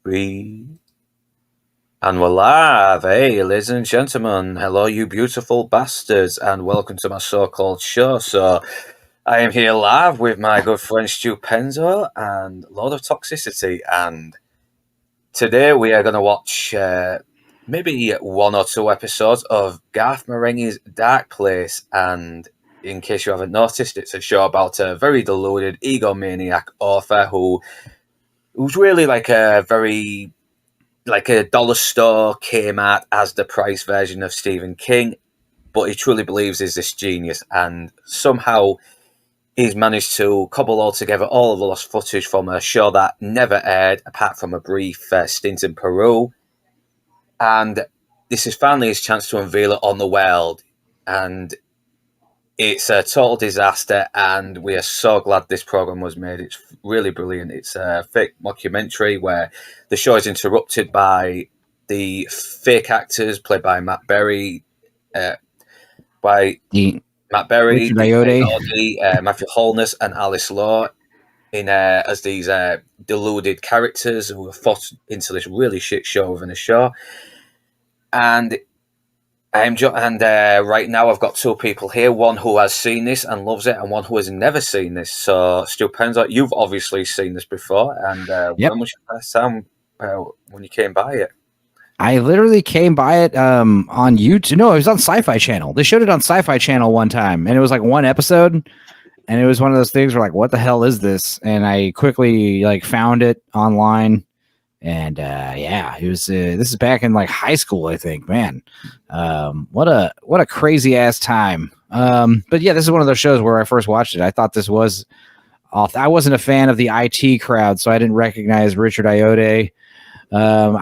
Three. And we're live. Hey, ladies and gentlemen. Hello, you beautiful bastards, and welcome to my so-called show. So, I am here live with my good friend Stu Penzo and Lord of Toxicity. And today we are going to watch maybe one or two episodes of Garth Marenghi's Darkplace. And in case you haven't noticed, it's a show about a very deluded egomaniac author who's really like a dollar store Kmart as the price version of Stephen King, but he truly believes he's this genius, and somehow he's managed to cobble all together all of the lost footage from a show that never aired, apart from a brief stint in Peru, and this is finally his chance to unveil it on the world, and it's a total disaster, and we are so glad this program was made. It's really brilliant. It's a fake mockumentary where the show is interrupted by the fake actors played by Matt Berry, Matthew Holness, and Alice Law as these deluded characters who are forced into this really shit show within a show. And right now I've got two people here, one who has seen this and loves it, and one who has never seen this. So, Stu Penzo, you've obviously seen this before, and Yep. when was your first time when you came by it? I literally came by it on YouTube. No, it was on Sci-Fi Channel. They showed it on Sci-Fi Channel one time, and it was like one episode, and it was one of those things where like, what the hell is this? And I quickly found it online. And it was this is back in like high school, I think. Man, what a crazy ass time. But yeah, this is one of those shows where I first watched it. I thought this was off. I wasn't a fan of the IT crowd, so I didn't recognize Richard Ayoade. It was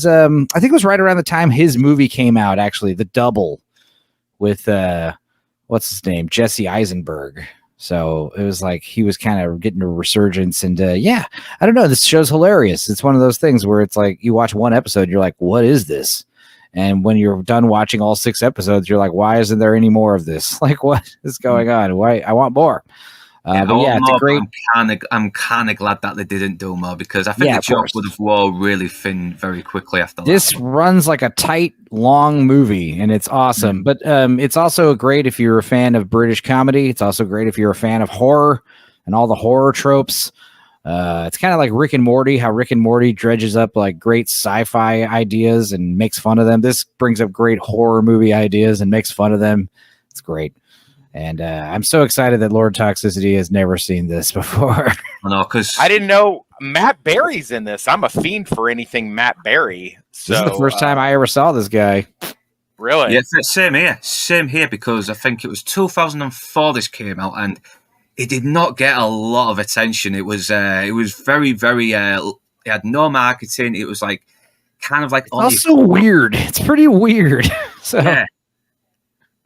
I think it was right around the time his movie came out, actually, The Double, with what's his name, Jesse Eisenberg. So it was like he was kind of getting a resurgence, and I don't know. This show's hilarious. It's one of those things where it's like you watch one episode, you're like, "What is this?" And when you're done watching all 6 episodes, you're like, "Why isn't there any more of this? Like, what is going on? Why? I want more." It's a great. I'm kind of glad that they didn't do more, because I think the joke would have worn really thin very quickly after that. This runs like a tight, long movie, and it's awesome. But it's also great if you're a fan of British comedy. It's also great if you're a fan of horror and all the horror tropes. It's kind of like Rick and Morty, how Rick and Morty dredges up like great sci-fi ideas and makes fun of them. This brings up great horror movie ideas and makes fun of them. It's great. And I'm so excited that Lord Toxicity has never seen this before. No, because I didn't know Matt Berry's in this. I'm a fiend for anything Matt Berry. So, this is the first time I ever saw this guy. Really? Yeah, same here. Because I think it was 2004 this came out, and it did not get a lot of attention. It was very, very. It had no marketing. It was like kind of like also weird. It's pretty weird. So. Yeah.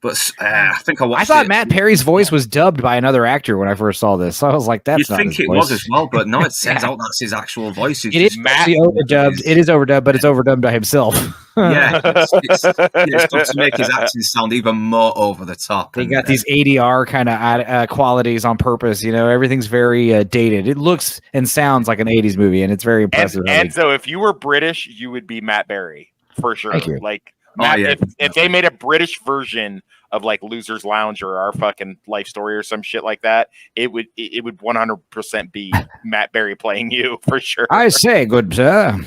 But I think I thought Matt Perry's voice was dubbed by another actor when I first saw this. So I was like, "That's not his voice." You'd think it was as well, but no, it turns out that's his actual voice. It is overdubbed. It is overdubbed, but it's overdubbed by himself. It's to make his acting sound even more over the top. They got these ADR kind of qualities on purpose. You know, everything's very dated. It looks and sounds like an '80s movie, and it's very impressive. And so, if you were British, you would be Matt Berry for sure. Thank you. Like. If they made a British version of like Loser's Lounge or Our Fucking Life Story or some shit like that, it would 100% be Matt Berry playing you for sure. I say, good sir,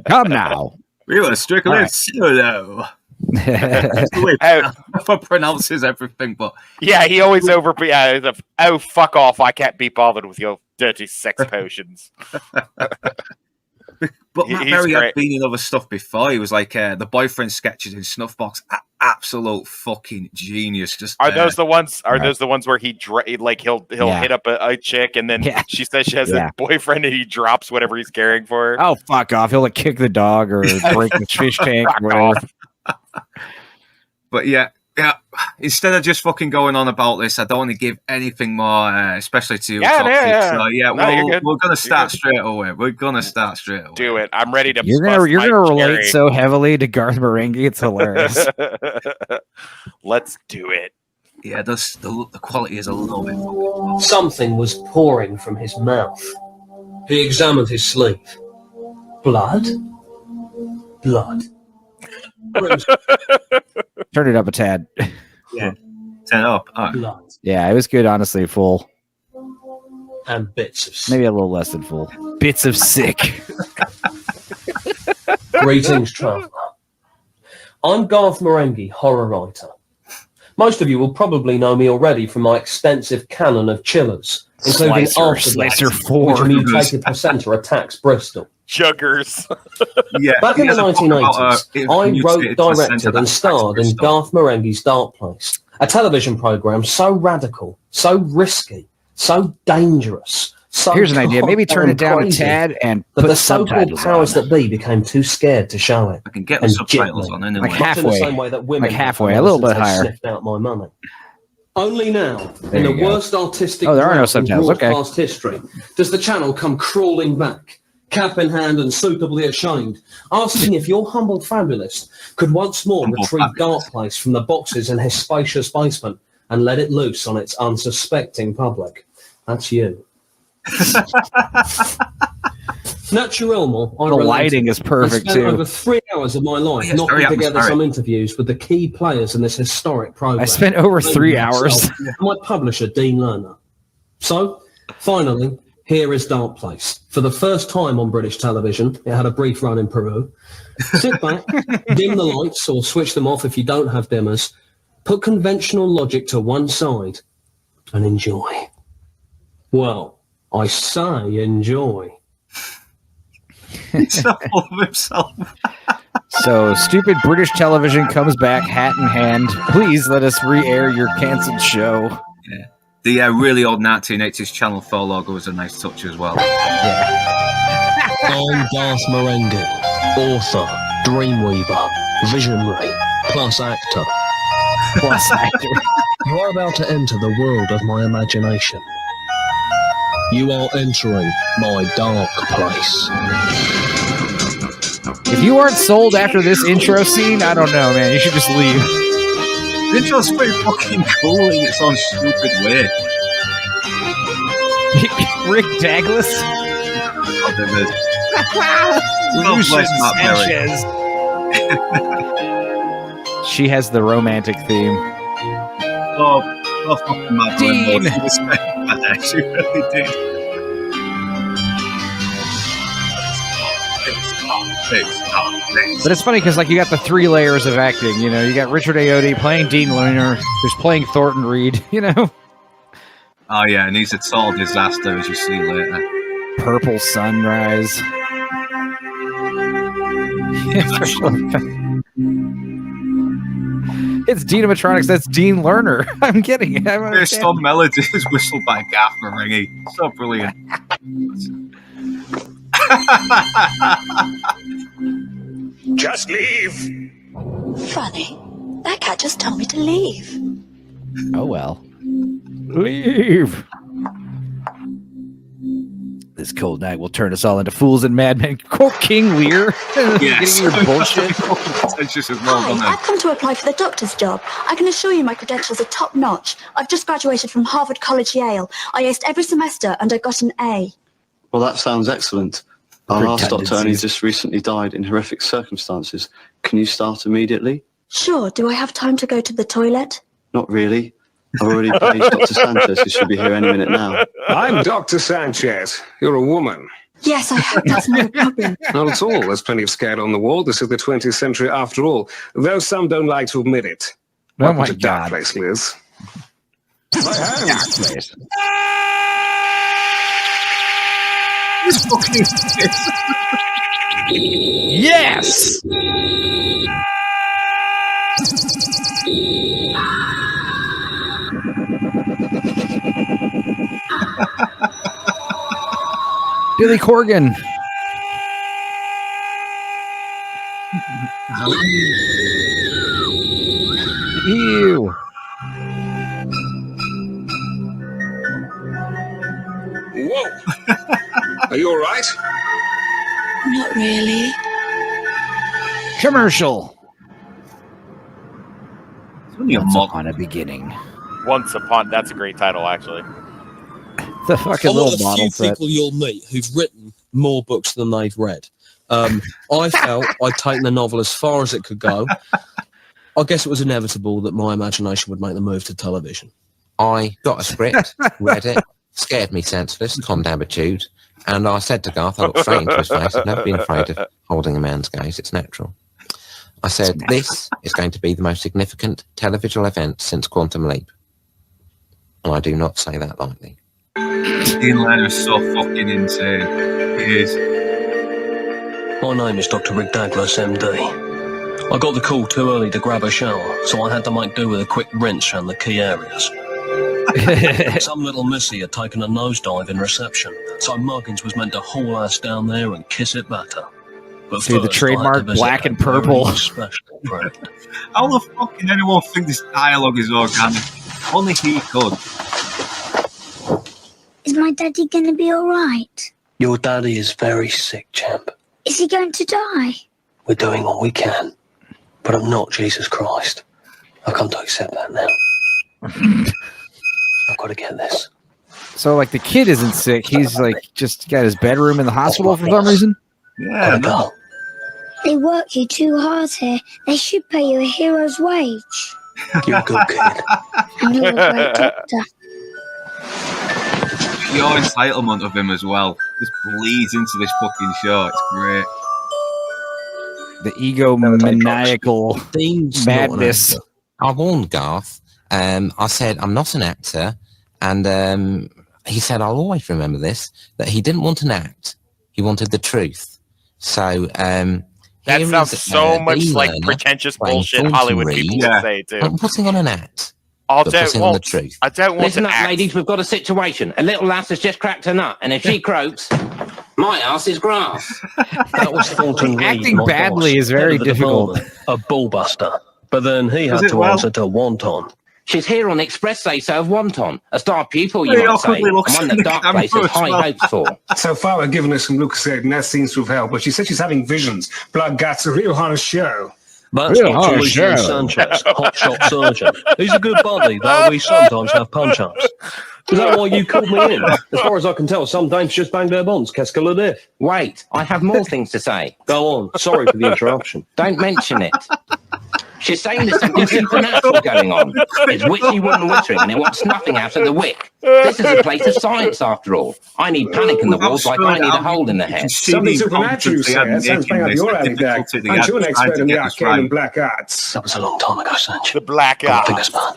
come now. We were strictly solo. If pronounces everything, but yeah, he always oh fuck off! I can't be bothered with your dirty sex potions. But Matt Berry had been in other stuff before. He was like the boyfriend sketches in Snuffbox. Absolute fucking genius. Just are those the ones? Are those the ones where he'll hit up a chick and then she says she has a boyfriend and he drops whatever he's caring for her? Oh, fuck off! He'll like kick the dog or break the fish tank or whatever. But yeah. Instead of just fucking going on about this, I don't want to give anything more, especially to you. So we're gonna start straight away. Do it. I'm ready to. You're gonna relate so heavily to Garth Marenghi. It's hilarious. Let's do it. Yeah, the quality is a little bit. Something was pouring from his mouth. He examined his sleeve. Blood? Blood. Turn it up a tad. Yeah. Turn it up. All right. Blood. Yeah, it was good, honestly, full. And bits of sick. Maybe a little less than full. Bits of sick. Greetings, traveller. I'm Garth Marenghi, horror writer. Most of you will probably know me already from my extensive canon of chillers, including Slicer 4. which a mutated placenta attacks Bristol. Chuggers. Yeah. Back in the 1980s, I wrote, mutated placenta directed that and starred in attacks Garth Marenghi's Darkplace, a television programme so radical, so risky, so dangerous, so Here's an idea. Maybe turn it down crazy a tad and that put the so-called subtitles powers on. that be became too scared to show it. I can get the And subtitles gently. on anyway. Like Much in the halfway. same way that women Like halfway, have a little since bit they higher. sniffed out my money. Only now, There in the you go. worst artistic Oh, there are no drought in subtitles, okay. broadcast history, does the channel come crawling back, cap in hand and suitably ashamed, asking if your humble fabulist could once more Humble retrieve fabulist. Darkplace from the boxes in his spacious basement and let it loose on its unsuspecting public. That's you. Naturalmo, I The relented lighting is and perfect, spent too. over 3 hours of my life Yes, very knocking together atmospheric. some interviews with the key players in this historic program. I spent over 3 hours. And my publisher, Dean Lerner. So, finally, here is Darkplace. For the first time on British television, it had a brief run in Peru. Sit back, dim the lights or switch them off if you don't have dimmers, put conventional logic to one side, and enjoy. Well, I say enjoy. He's so full of himself. So, stupid British television comes back, hat in hand. Please let us re-air your cancelled show. Yeah. The really old 1980s Channel 4 logo was a nice touch as well. I'm Garth Marenghi, author, dreamweaver, visionary, plus actor. Plus actor. You are about to enter the world of my imagination. You are entering my dark place. If you aren't sold after this intro scene, I don't know, man. You should just leave. The intro's pretty fucking cool in its own stupid way. Rick Douglas. Oh, there is. God Lucian bless Matt Berry. Sanchez. She has the romantic theme. Oh, fucking Matt Berry. Dean. She respect that. She really did. But it's funny because, like, you got the 3 layers of acting. You know, you got Richard Ayoade playing Dean Lerner. There's playing Thornton Reed. You know, Oh, yeah, and he's a total disaster, as you see later. Purple Sunrise. It's Dynamitronics. That's Dean Lerner. I'm getting it. Based on melodies whistled by Garth Marenghi. So brilliant. Just leave. Funny. That cat just told me to leave. Oh well. Leave. This cold night will turn us all into fools and madmen. Quote King Lear. Yes. Getting your bullshit. Pretentious as well, Hi, wasn't I've come to apply for the doctor's job. I can assure you my credentials are top notch. I've just graduated from Harvard College Yale. I aced every semester and I got an A. Well, that sounds excellent. Our last doctor only Redundancies. just recently died in horrific circumstances. Can you start immediately? Sure, do I have time to go to the toilet? Not really. I've already paged Dr. Sanchez, who should be here any minute now. I'm Dr. Sanchez. You're a woman. Yes, I hope that's not a problem. Not at all. There's plenty of scat on the wall. This is the 20th century after all, though some don't like to admit it. Oh Welcome my to God. Darkplace, Liz. Yes. Billy Corgan. Ew. Whoa! Are you all right? Not really. Commercial. It's only a Once mod. upon a beginning. Once Upon. That's a great title, actually. The fucking I'm one little of the bottle few set. people you'll meet who've written more books than they've read. I felt I'd taken the novel as far as it could go. I guess it was inevitable that my imagination would make the move to television. I got a script, read it, scared me senseless, calmed attitude, and I said to Garth, I looked straight into his face, I've never been afraid of holding a man's gaze, it's natural. I said, this is going to be the most significant televisual event since Quantum Leap. And I do not say that lightly. Ian Lerner is so fucking insane. He is. My name is Dr. Rick Douglas, MD. I got the call too early to grab a shower, so I had to make do with a quick rinse around the key areas. Some little missy had taken a nosedive in reception, so Muggins was meant to haul us down there and kiss it better. But Dude, the first, I had trademark to visit black a and purple. very special friend. How the fuck can anyone think this dialogue is organic? Only he could. Is my daddy going to be all right? Your daddy is very sick, champ. Is he going to die? We're doing all we can, but I'm not Jesus Christ. I come to accept that now. I've got to get this. So, like, the kid isn't sick. He's, like, just got his bedroom in the hospital for some reason? Yeah, Go. They work you too hard here. They should pay you a hero's wage. You're a good kid. And you're a great doctor. pure entitlement of him as well. Just bleeds into this fucking show. It's great. The egomaniacal madness. I warned Garth. I said, I'm not an actor. And he said, I'll always remember this, that he didn't want an act. He wanted the truth. So that sounds so much like pretentious bullshit Hollywood people would say, too. I'm putting on an act. I don't want the truth. I don't want Listen to up, act. ladies, we've got a situation. A little lass has just cracked a nut, and if she croaks, my ass is grass. That was Thornton Reed, Acting my badly boss, is very head of the difficult. department, A bullbuster. But then he had Does it to well? answer to Wonton. She's here on express say-so of Wonton, a star pupil, you Very might say, awkwardly and looks one in that the Darkplace camera has high as well. hopes for. So far, I've given her some Lucasade, and that seems to have helped. But she said she's having visions. Blood God's a real honest show. That's Real Dr. hard Lucian show. Sanchez, hotshot surgeon. He's a good buddy, though we sometimes have punch-ups. Is that why you called me in? As far as I can tell, some dames just bang their bonds. Qu'est-ce que le diff? Wait, I have more things to say. Go on. Sorry for the interruption. Don't mention it. She's saying there's something supernatural going on. It's witchy wooden wittering, and it wants snuffing out of the wick. This is a place of science, after all. I need panic in the walls like I need a hole in the head. Something supernatural, you say? That sounds bang up your alley, Dag. Aren't you an expert in the arcane and black arts? That was a long time ago, Sanchez. The black Got eye. fingers, man.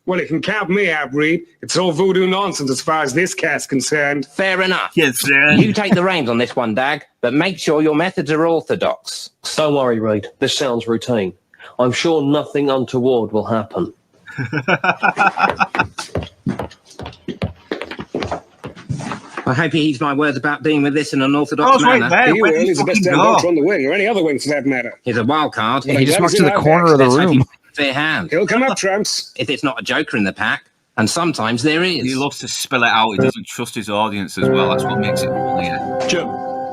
Well, you can count me out, Reed. It's all voodoo nonsense as far as this cat's concerned. Fair enough. Yes, sir. You take the reins on this one, Dag, but make sure your methods are orthodox. Don't worry, Reed. This sounds routine. I'm sure nothing untoward will happen. I hope he heeds my words about dealing with this in an Oh, orthodox it's right manner. there. He Where did will. he He's the best fucking damn go? doctor on the wing, or any other wing for that matter. He's a wild card. He just went to the Let's corner of the Let's hope room. he's a fair hand. He'll come up, Trumps. If it's not a joker in the pack, and sometimes there is. He loves to spill it out. He doesn't trust his audience as well. That's what makes it funnier. Jim, going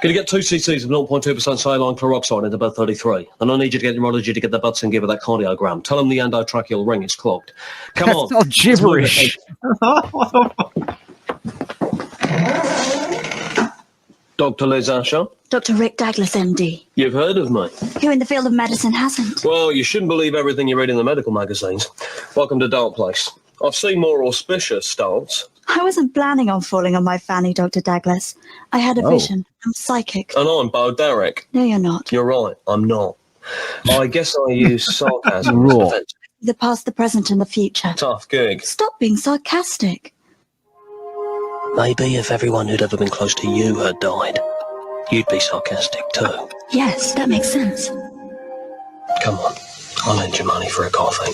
to get 2 cc's of 0.2% saline chloroxide into bed 33. Then I need you to get urology to get the butts and give her that cardiogram. Tell him the endotracheal ring is clogged. Come That's on. all gibberish. Dr. Liz Asher, Dr. Rick Douglas, MD. you've heard of me. Who in the field of medicine hasn't? Well, you shouldn't believe everything you read in the medical magazines. Welcome to Darkplace. I've seen more auspicious starts. I wasn't planning on falling on my fanny, Dr. Douglas. I had a Oh. vision. I'm psychic. And I'm Bo Derek. No, you're not. You're right, I'm not. I guess I use sarcasm. Rule. as defense. The past, the present, and the future. Tough gig. Stop being sarcastic. Maybe if everyone who'd ever been close to you had died, you'd be sarcastic too. Yes, that makes sense. Come on, I'll lend you money for a coffee.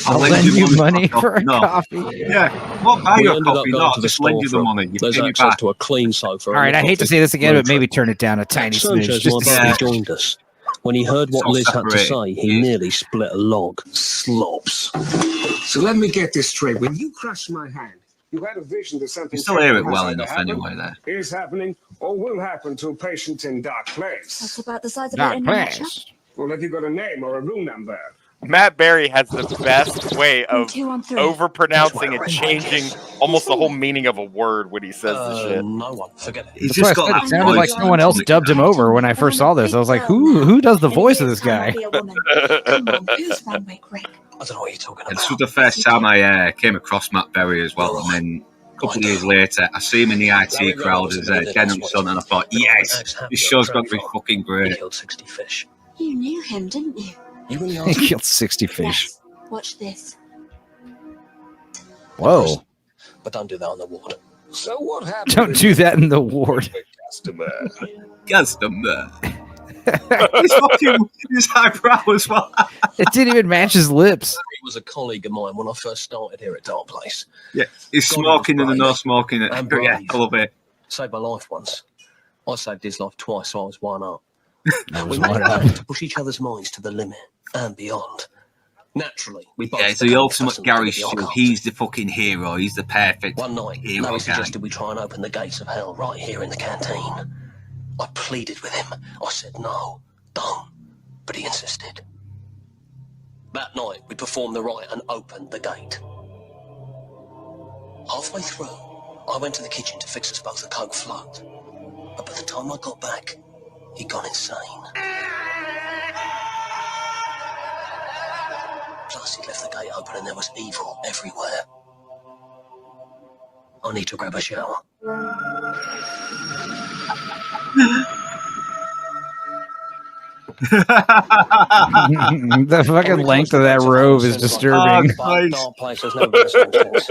I'll lend you money for a No. coffee. Yeah. What buy We your ended up coffee? going No, to the just lend you the store money. You There's pay me access back. to a clean sofa. All right, I hate to say this again, but maybe turn it down a tiny smidge. Sanchez, Just my to buddy, see. joined us. When he heard what all Liz had to separated. say, he nearly split a log. Slops. So let me get this straight. When you crushed my hand, you had a vision that something... You still hear it terrible well has enough either anyway happened, there. is happening, or will happen to a patient in Dark That's Place. about the size of it in a nutshell. Darkplace. Well, have you got a name or a room number? Matt Berry has the best way of 2 on 3. overpronouncing and changing almost the whole meaning of a word when he says the shit. No one, forget it. He's That's just why I got said that it sounded like voice. someone else dubbed him over when I first saw this. I was like, who does the voice of this guy? Come on, who's Renwick, Rick? I don't know what you're talking And about. this was the first time I came across Matt Berry as well. And then a couple of years later, I see him in the IT crowd as Denham's son, and I thought, yes, this show's got to be fucking He great. killed 60 fish. You knew him, didn't you? You really are. He killed 60 fish. Yes. Watch this. Whoa. But don't do that on the ward. So what happened? Don't do that in the ward. Customer. He's fucking his eyebrow as well. It didn't even match his lips. He was a colleague of mine when I first started here at Darkplace. Yeah, he's smoking and the no smoking. And Yeah, brave. I love it. Saved my life once. I saved his life twice, so I was one up. That was We made one it up. to push each other's minds to the limit and beyond. Naturally, we both Yeah, it's the became ultimate accustomed Gary to the Stu. occult. He's the fucking hero. He's the perfect One night, hero Larry guy. suggested we try and open the gates of hell right here in the canteen. I pleaded with him. I said, no, don't. But he insisted. That night, we performed the rite and opened the gate. Halfway through, I went to the kitchen to fix us both a Coke float. But by the time I got back, he'd gone insane. Plus, he'd left the gate open and there was evil everywhere. I need to grab a shower. The fucking length of that robe is disturbing. Darkplace has never been the same since.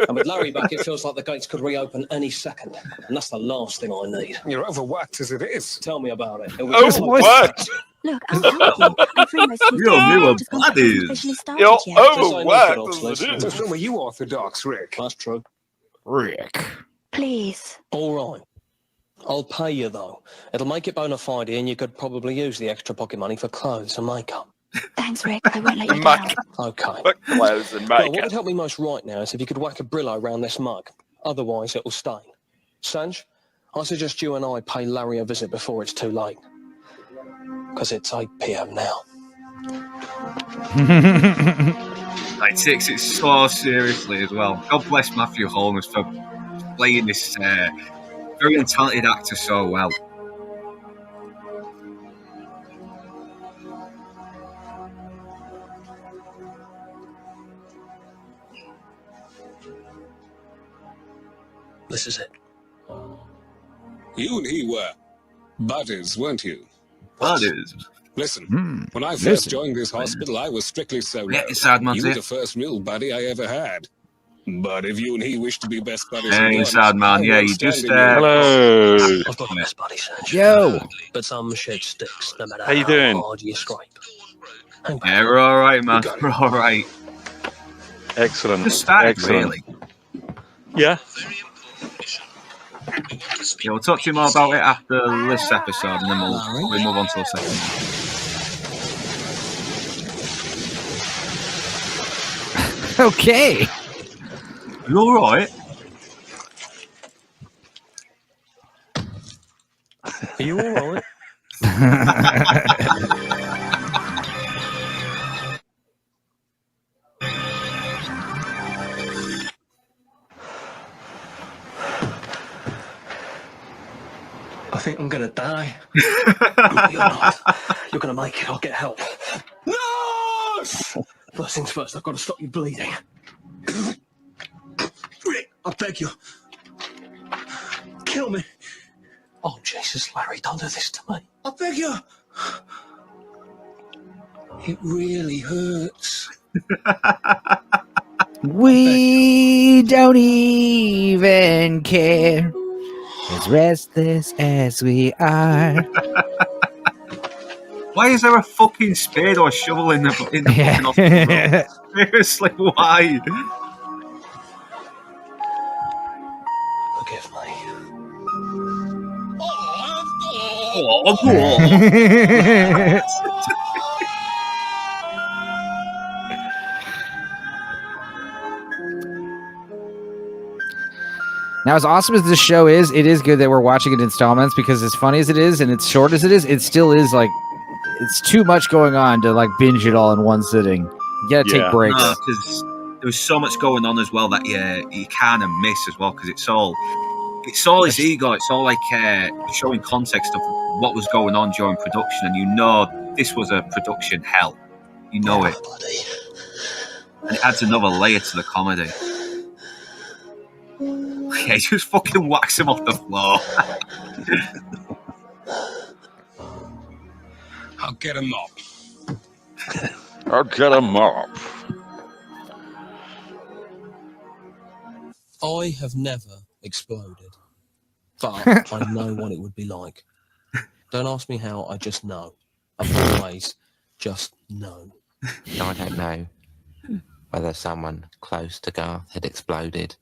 And with Larry back, it feels like the gates could reopen any second. And that's the last thing I need. You're overworked as it is. Tell me about it. Overworked. Look, I'll help you. I've realised you've Real just new officially buddies. started You're yet. overworked as it is. When were you orthodox, Rick? That's true. Rick. Please. All right. I'll pay you, though. It'll make it bona fide, and you could probably use the extra pocket money for clothes and makeup. Thanks, Rick. I won't let you down. Okay. Fuck clothes and Well, what makeup. would help me most right now is if you could whack a Brillo around this mug. Otherwise, it'll stain. Sanj, I suggest you and I pay Larry a visit before it's too late. Because it's 8 p.m. now. He takes it so seriously as well. God bless Matthew Holmes for playing this very talented actor so well. This is it. You and he were buddies, weren't you? Buddies. Listen, when I first listen. joined this hospital, I was strictly solo. Yeah, it's sad, man. You were the first real buddy I ever had. But if you and he wish to be best buddies Hey, again, sad man. I Yeah, won't you stand just in your Hello. I've got the best buddy, Sanj. Yo. But some shit sticks, no matter How you doing? hard you scrape. Hang back. Yeah, we're all right, man. We're all right. Excellent. Just started, Excellent. really. Yeah. Yeah, we'll talk to you more about it after this episode, and then we'll move on to the second one. Okay. You all right? Are you all right? I think I'm gonna die. You're not. You're gonna make it. I'll get help. No! First things first, I've got to stop you bleeding. Rick, I beg you. Kill me. Oh, Jesus, Larry, don't do this to me. I beg you. It really hurts. We don't even care. As restless as we are. Why is there a fucking spade or shovel in the fucking hospital? Seriously, why? Forgive me. Now, as awesome as this show is, it is good that we're watching it in installments because as funny as it is and it's short as it is, it still is like it's too much going on to like binge it all in one sitting. You gotta take breaks. No, because there was so much going on as well that you kind of miss as well, because it's all his ego. It's all like showing context of what was going on during production, and you know this was a production hell. You know it, and it adds another layer to the comedy. Yeah, just fucking whacks him off the floor. I'll get him up. I'll get him up. I have never exploded, but I know what it would be like. Don't ask me how, I just know. I've always just known. I don't know whether someone close to Garth had exploded,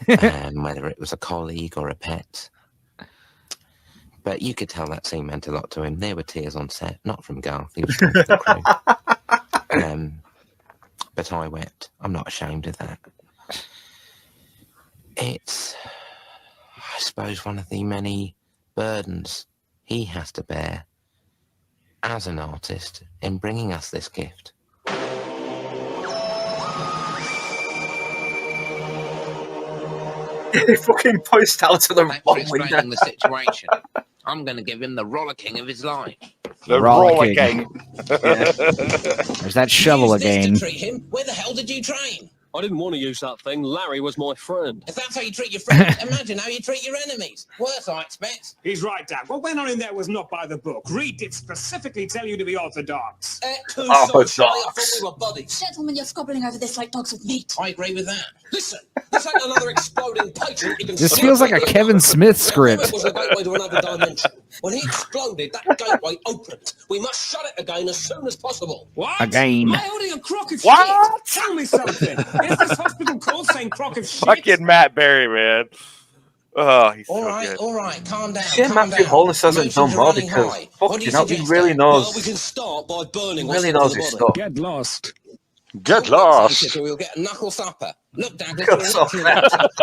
whether it was a colleague or a pet. But you could tell that scene meant a lot to him. There were tears on set, not from Garth. He was from the crew. But I wept. I'm not ashamed of that. It's, I suppose, one of the many burdens he has to bear as an artist in bringing us this gift. He fucking pushed out to the wrong window. The situation. I'm going to give him the rollicking of his life. The rollicking. There's that shovel again. Treat him. Where the hell did you train? I didn't want to use that thing. Larry was my friend. If that's how you treat your friends, imagine how you treat your enemies. Worse, I expect. He's right, Dad. What went on in there was not by the book. Reed did specifically tell you to be orthodox. Orthodox. I thought we were buddies. Gentlemen, you're squabbling over this like dogs with meat. I agree with that. Listen, this ain't another exploding patron. This feels like a Kevin Smith script. It was a gateway to another dimension. When he exploded, that gateway opened. We must shut it again as soon as possible. What? Again. Am I holding a crock of What? shit? Tell me something. Is this hospital called St. Crock of shit? Fucking Matt Berry, man. Oh, he's all so right, good. all right, calm down. Shit, calm Matthew down. Hollis hasn't done more Emotions are because running high. fuck, What do you know, he suggest really then? knows. Well, we can start by burning Really what's knows in his the stuff. Get lost. Get lost. Body. We'll get a knuckle supper. Look, Dad, this is so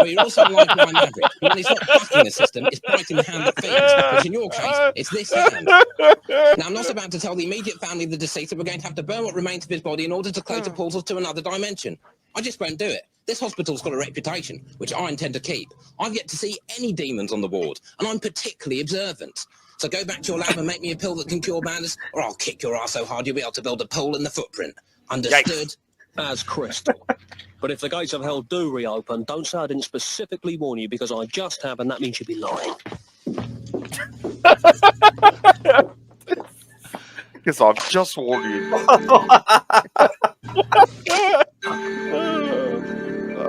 you're also like my maverick. When it's not backing the system, it's biting the hand that feeds. Which in your case, it's this hand. Now, I'm not about to tell the immediate family of the deceased that we're going to have to burn what remains of his body in order to close the portals to another dimension. I just won't do it. This hospital's got a reputation, which I intend to keep. I've yet to see any demons on the ward, and I'm particularly observant. So go back to your lab and make me a pill that can cure madness, or I'll kick your ass so hard you'll be able to build a pole in the footprint. Understood? As crystal. But if the gates of hell do reopen, don't say I didn't specifically warn you, because I just have, and that means you'd be lying. Because I've just warned you.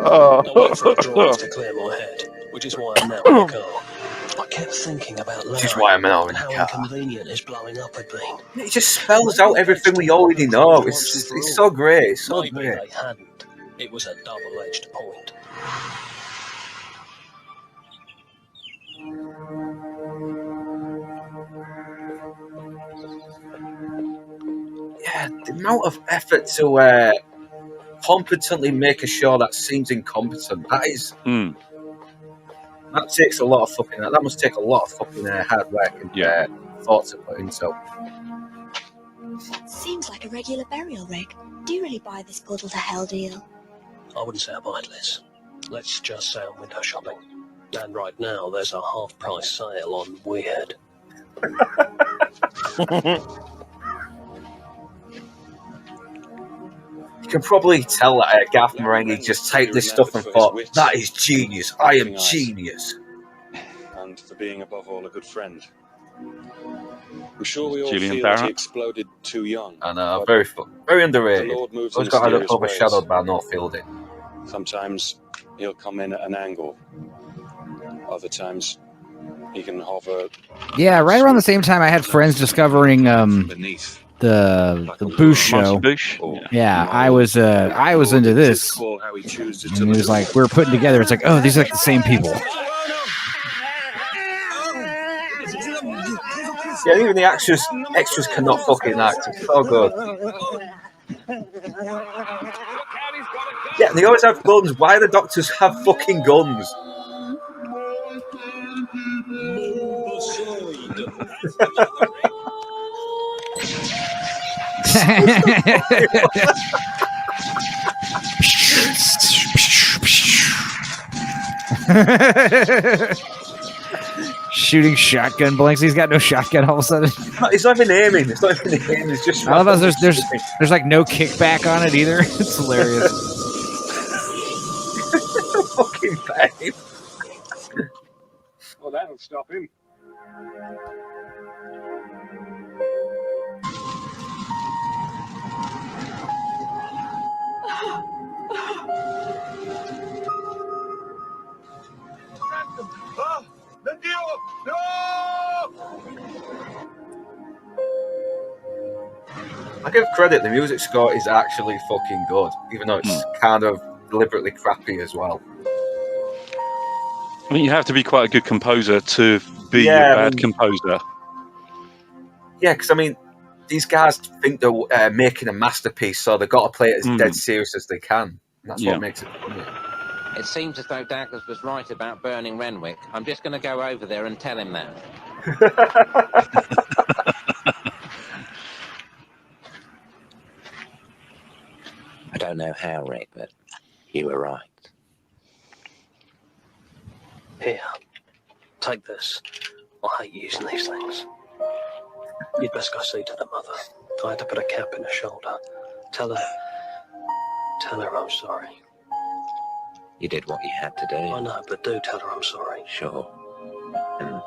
I wait for the drawings to clear my head, which is why I'm now in the car. I kept thinking about Larry, Which is why I'm now in the how car. inconvenient his blowing up had been. It just spells out everything we already know. It's so great. It's so Maybe great. they hadn't. It was a double-edged point. Yeah, the amount of effort to competently make a show that seems incompetent. That is. That takes a lot of fucking. That must take a lot of fucking hard work and thought to put into. Seems like a regular burial rig. Do you really buy this portal to hell deal? I wouldn't say I buy this. Let's just say I'm window shopping. And right now, there's a half-price sale on Weird. You can probably tell that Garth Marenghi just typed this stuff and thought, that is genius. I am genius. And for being above all a good friend. I'm sure we all Julian feel Barrett. that he exploded too young. I know, very underrated. The Lord moves Always in got mysterious overshadowed ways. by no fielding. Sometimes he'll come in at an angle. Other times he can hover. Yeah, right around the same time I had friends discovering the Boosh show. Yeah, I was into this. And it was like we were putting together. It's like, oh, these are like the same people. Yeah, even the extras cannot fucking act. It's so good. Yeah, they always have guns. Why do the doctors have fucking guns? Shooting shotgun blanks. He's got no shotgun all of a sudden. He's not even aiming. It's not even aiming. It's just. I love how there's like no kickback on it either. It's hilarious. Fucking pain. Well, that'll stop him. I give credit. The music score is actually fucking good, even though it's kind of deliberately crappy as well. I mean, you have to be quite a good composer to be a bad composer. Yeah, because I mean, these guys think they're making a masterpiece, so they've got to play it as dead serious as they can. And that's what makes it funny. It seems as though Douglas was right about burning Renwick. I'm just going to go over there and tell him that. I don't know how, Rick, but you were right. Here, take this. I hate using these things. You'd best go see to the mother. I had to put a cap in her shoulder. Tell her I'm sorry. You did what you had to do. I know, but do tell her I'm sorry. Sure. And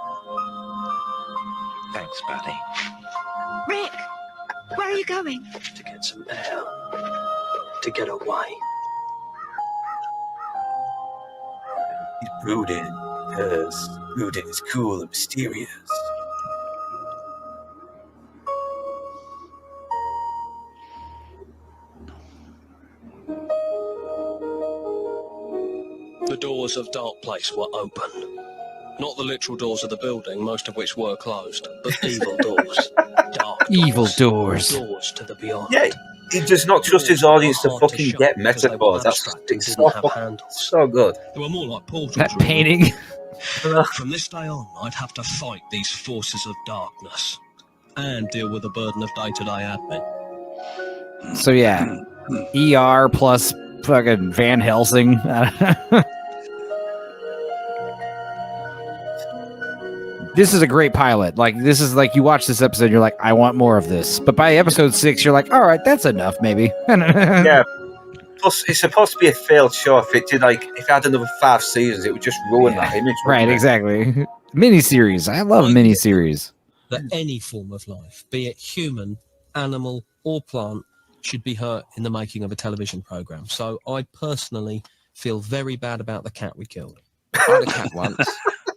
thanks, buddy. Rick, where are you going? To get some air. To get away. He's brooding, because brooding is cool and mysterious. The doors of Darkplace were open. Not the literal doors of the building, most of which were closed, but evil doors. Dark evil doors. Doors to the beyond. Yeah, he does not trust his audience to fucking get metaphors. That's so good. They were more like portals. That painting. From this day on, I'd have to fight these forces of darkness and deal with the burden of day-to-day admin. So yeah, ER plus fucking Van Helsing. This is a great pilot. Like, this is like, you watch this episode, you're like, I want more of this. But by episode 6, you're like, all right, that's enough, maybe. Yeah. Plus, it's supposed to be a failed show. If it had another 5 seasons, it would just ruin that image. Right, exactly. Miniseries. I love miniseries. That any form of life, be it human, animal, or plant, should be hurt in the making of a television program. So I personally feel very bad about the cat we killed. I had a cat once.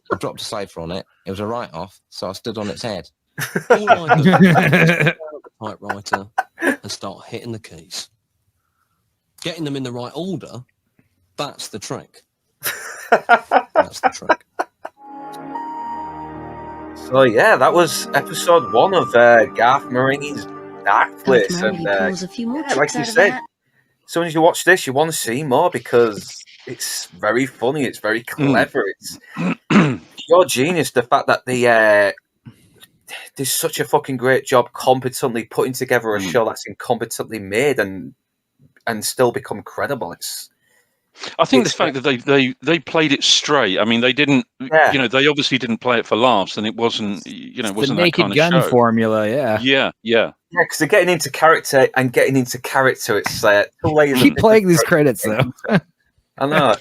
I dropped a cipher on it. It was a write-off, so I stood on its head. All I do is the typewriter and start hitting the keys. Getting them in the right order, that's the trick. That's the trick. So yeah, that was episode 1 of Garth Marenghi's Darkplace. And like you said, as soon as you watch this, you want to see more because it's very funny, it's very clever, it's pure genius. The fact that they did such a fucking great job competently putting together a show that's incompetently made and still become credible. I think the fact that they played it straight. I mean, they didn't. You know, they obviously didn't play it for laughs, and it wasn't. You know, it wasn't the that kind Naked of Gun show. formula. Yeah. Yeah, because they're getting into character and getting into character. It's keep playing these credits though. I know.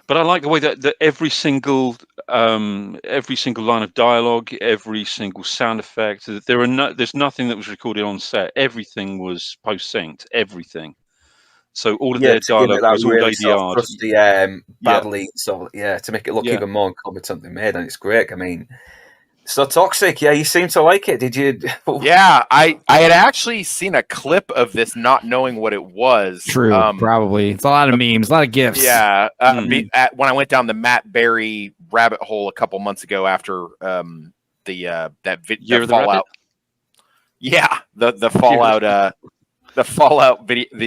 But I like the way that every single line of dialogue, every single sound effect, there's nothing that was recorded on set. Everything was post-synced. Everything. So all of their dialogue was all ADR'd. Badly, to make it look even more incompetently made, and it's great. I mean, so Toxic, you seem to like it. Did you? Yeah, I had actually seen a clip of this, not knowing what it was. True, probably. It's a lot of memes, a lot of gifs. Yeah, when I went down the Matt Berry rabbit hole a couple months ago after the Fallout. Yeah, the Fallout. The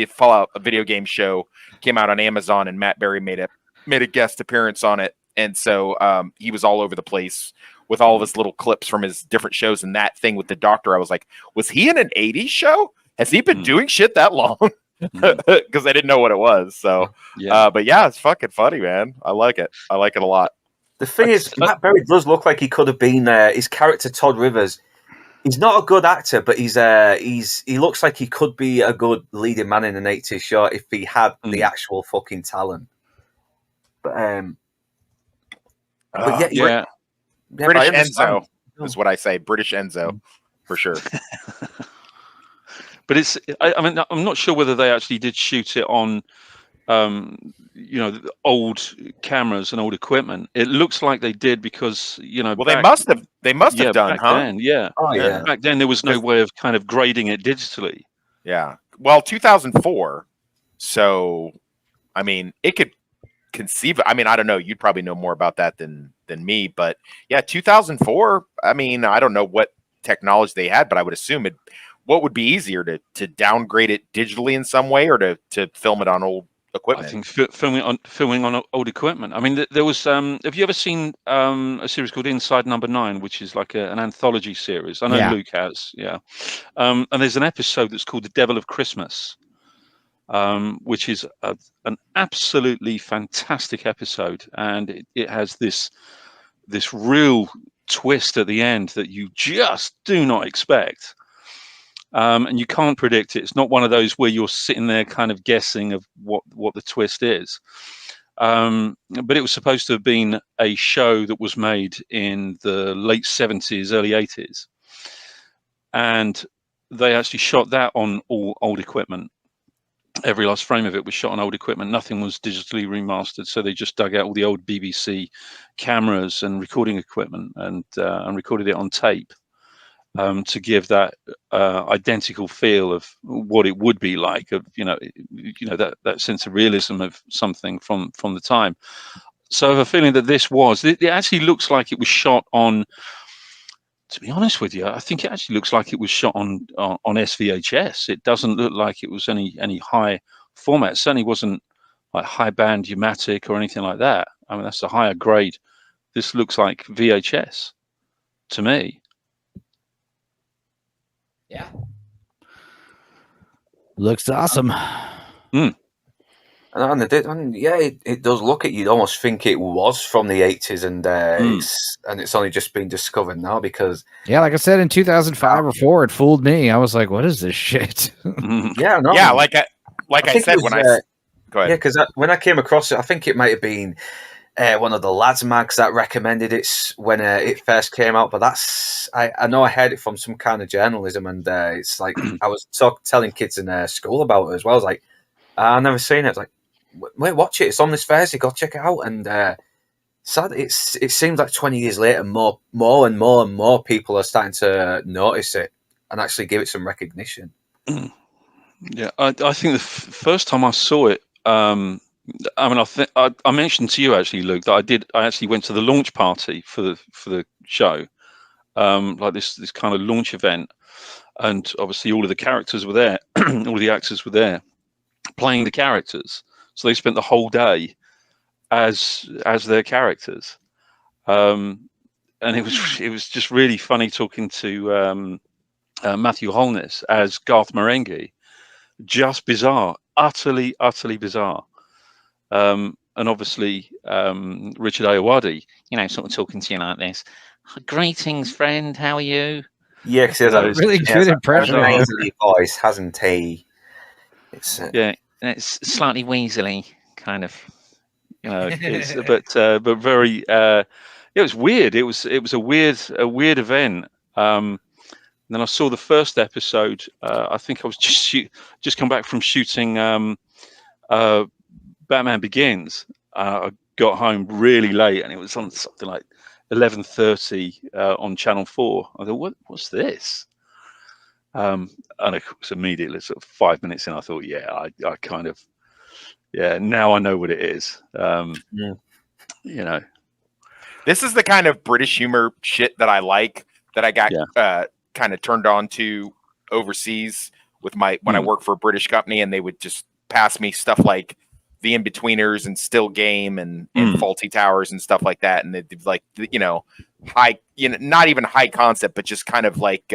Fallout video game show came out on Amazon, and Matt Berry made a guest appearance on it, and so he was all over the place with all of his little clips from his different shows, and that thing with the doctor, I was like, was he in an 80s show? Has he been doing shit that long? Because I didn't know what it was. So, but yeah, it's fucking funny, man. I like it. I like it a lot. The thing is, Matt Berry does look like he could have been his character Todd Rivers. He's not a good actor, but he looks like he could be a good leading man in an 80s show if he had the actual fucking talent. But British Enzo is what I say. British Enzo, for sure. But I mean, I'm not sure whether they actually did shoot it on, old cameras and old equipment. It looks like they did because, well, they must have done, back huh? then, back then there was no way of kind of grading it digitally. Yeah. Well, 2004. So, I mean, it could conceive. I mean, I don't know. You'd probably know more about that than me, but yeah, 2004. I mean, I don't know what technology they had, but I would assume what would be easier to downgrade it digitally in some way, or to film it on old equipment? I think filming on old equipment. I mean, there was. Have you ever seen a series called Inside Number 9, which is like an anthology series? I know Luke has. Yeah. And there's an episode that's called The Devil of Christmas, which is an absolutely fantastic episode, and it has this real twist at the end that you just do not expect. And you can't predict it. It's not one of those where you're sitting there kind of guessing of what the twist is. But it was supposed to have been a show that was made in the late 70s, early 80s. And they actually shot that on all old equipment. Every last frame of it was shot on old equipment. Nothing was digitally remastered. So they just dug out all the old BBC cameras and recording equipment and recorded it on tape. To give that identical feel of what it would be like, of that sense of realism of something from the time. So I have a feeling that it actually looks like it was shot on. To be honest with you, I think it actually looks like it was shot on SVHS. It doesn't look like it was any high format. It certainly wasn't like high band U-matic or anything like that. I mean, that's a higher grade. This looks like VHS to me. Yeah. Looks awesome. And it does look at. You'd almost think it was from the 80s, and it's only just been discovered now because like I said in 2005 or 4, it fooled me. I was like, "What is this shit?" Yeah, no, yeah, like I said when I go ahead. Yeah, because when I came across it, I think it might have been one of the lads mags that recommended it when it first came out. But I know I heard it from some kind of journalism, and it's like I was telling kids in school about it as well. I was like, I've never seen it. It's like, wait, watch it. It's on this Thursday. Go check it out. And sad, it seems like 20 years later, more and more people are starting to notice it and actually give it some recognition. Yeah, I think the first time I saw it, I mean, I mentioned to you actually, Luke, that I actually went to the launch party for the show, like this kind of launch event, and obviously all of the characters were there, all of the actors were there, playing the characters. So they spent the whole day as their characters, and it was just really funny talking to Matthew Holness as Garth Marenghi. Just bizarre, utterly bizarre. And obviously Richard Ayoade, sort of talking to you like this. Greetings, friend. How are you? Yeah, because he has a really good impression. Nasally voice, hasn't he? It's it's slightly weaselly, kind of. But very. It was weird. It was a weird event. And then I saw the first episode. I think I was just come back from shooting Batman Begins. I got home really late, and it was on something like 11:30 on Channel 4. I thought, what's this? And of course, immediately, sort of 5 minutes in, I thought, I kind of, now I know what it is. This is the kind of British humor shit that I like, that I got kind of turned on to overseas with when I worked for a British company, and they would just pass me stuff like The In-Betweeners and Still Game and Faulty Towers and stuff like that. And they'd like, high, not even high concept, but just kind of like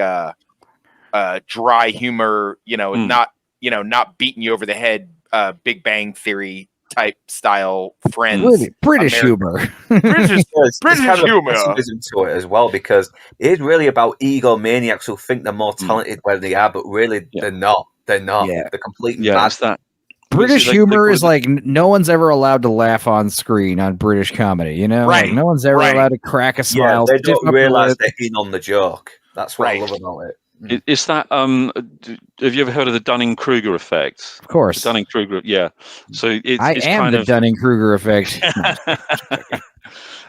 dry humor, not beating you over the head, Big Bang Theory type style Friends. British humor. British kind of humor. pessimism to it as well, because it is really about egomaniacs who think they're more talented when they are, but really they're not. They're not. Yeah. They're completely Yeah, mad. it's that. British humor is like no one's ever allowed to laugh on screen on British comedy. Right. Like, no one's ever allowed to crack a Yeah, smile. they stiff don't upper realize lip. they're in on the joke. That's what I love about it. Is that have you ever heard of the Dunning-Kruger effect? Of course. The Dunning-Kruger, yeah. So it's I it's am kind the of Dunning-Kruger effect.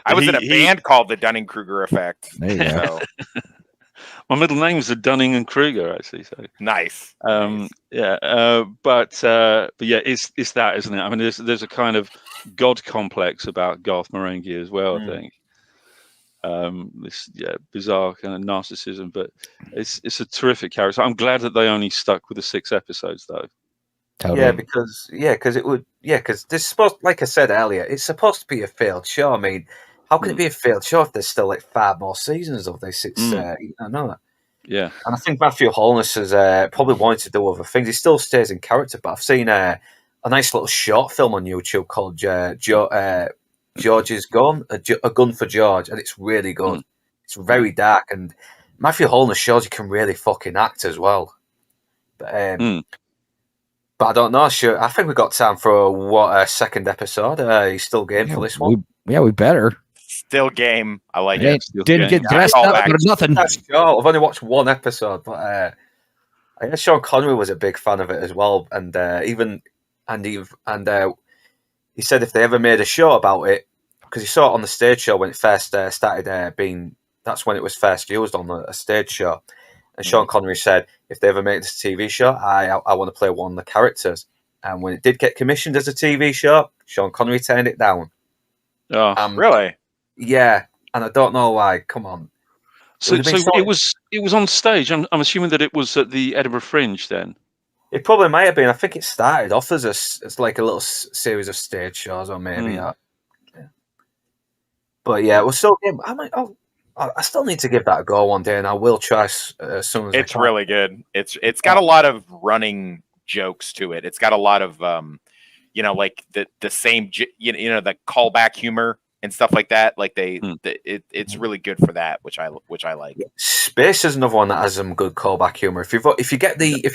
I was in a band called the Dunning-Kruger Effect. There you go. My middle name's the Dunning and Kruger, actually. So nice. Yeah, but yeah, it's that, isn't it? I mean, there's a kind of god complex about Garth Marenghi as well. I think this bizarre kind of narcissism, but it's a terrific character. I'm glad that they only stuck with the 6 episodes, though. Totally. Yeah, because this is supposed, like I said earlier, it's supposed to be a failed show. I mean, how can it be a failed show if there's still like 5 more seasons of this? It's I know that. Yeah, and I think Matthew Holness has probably wanted to do other things. He still stays in character, but I've seen a nice little short film on YouTube called George's Gun, a Gun for George, and it's really good. It's very dark, and Matthew Holness shows he can really fucking act as well. But I don't know. Sure, I think we got time for a second episode. He's still game for this one. We better. Still game. I like it. Didn't get dressed up for nothing. That's sure. I've only watched one episode, but I guess Sean Connery was a big fan of it as well, and he said if they ever made a show about it, because he saw it on the stage show when it first started being. That's when it was first used on a stage show. And Sean Connery said, if they ever make this TV show, I want to play one of the characters. And when it did get commissioned as a TV show, Sean Connery turned it down. Oh, really? Yeah, and I don't know why. Come on. So it was on stage. I'm assuming that it was at the Edinburgh Fringe then. It probably might have been. I think it started off as it's like a little series of stage shows, or maybe. But yeah, we're still. I still need to give that a go one day, and I will try as soon as I It's can. really good. It's got a lot of running jokes to it. It's got a lot of like the same the callback humor and stuff like that. Like it's really good for that, which I like. Space is another one that has some good callback humor. If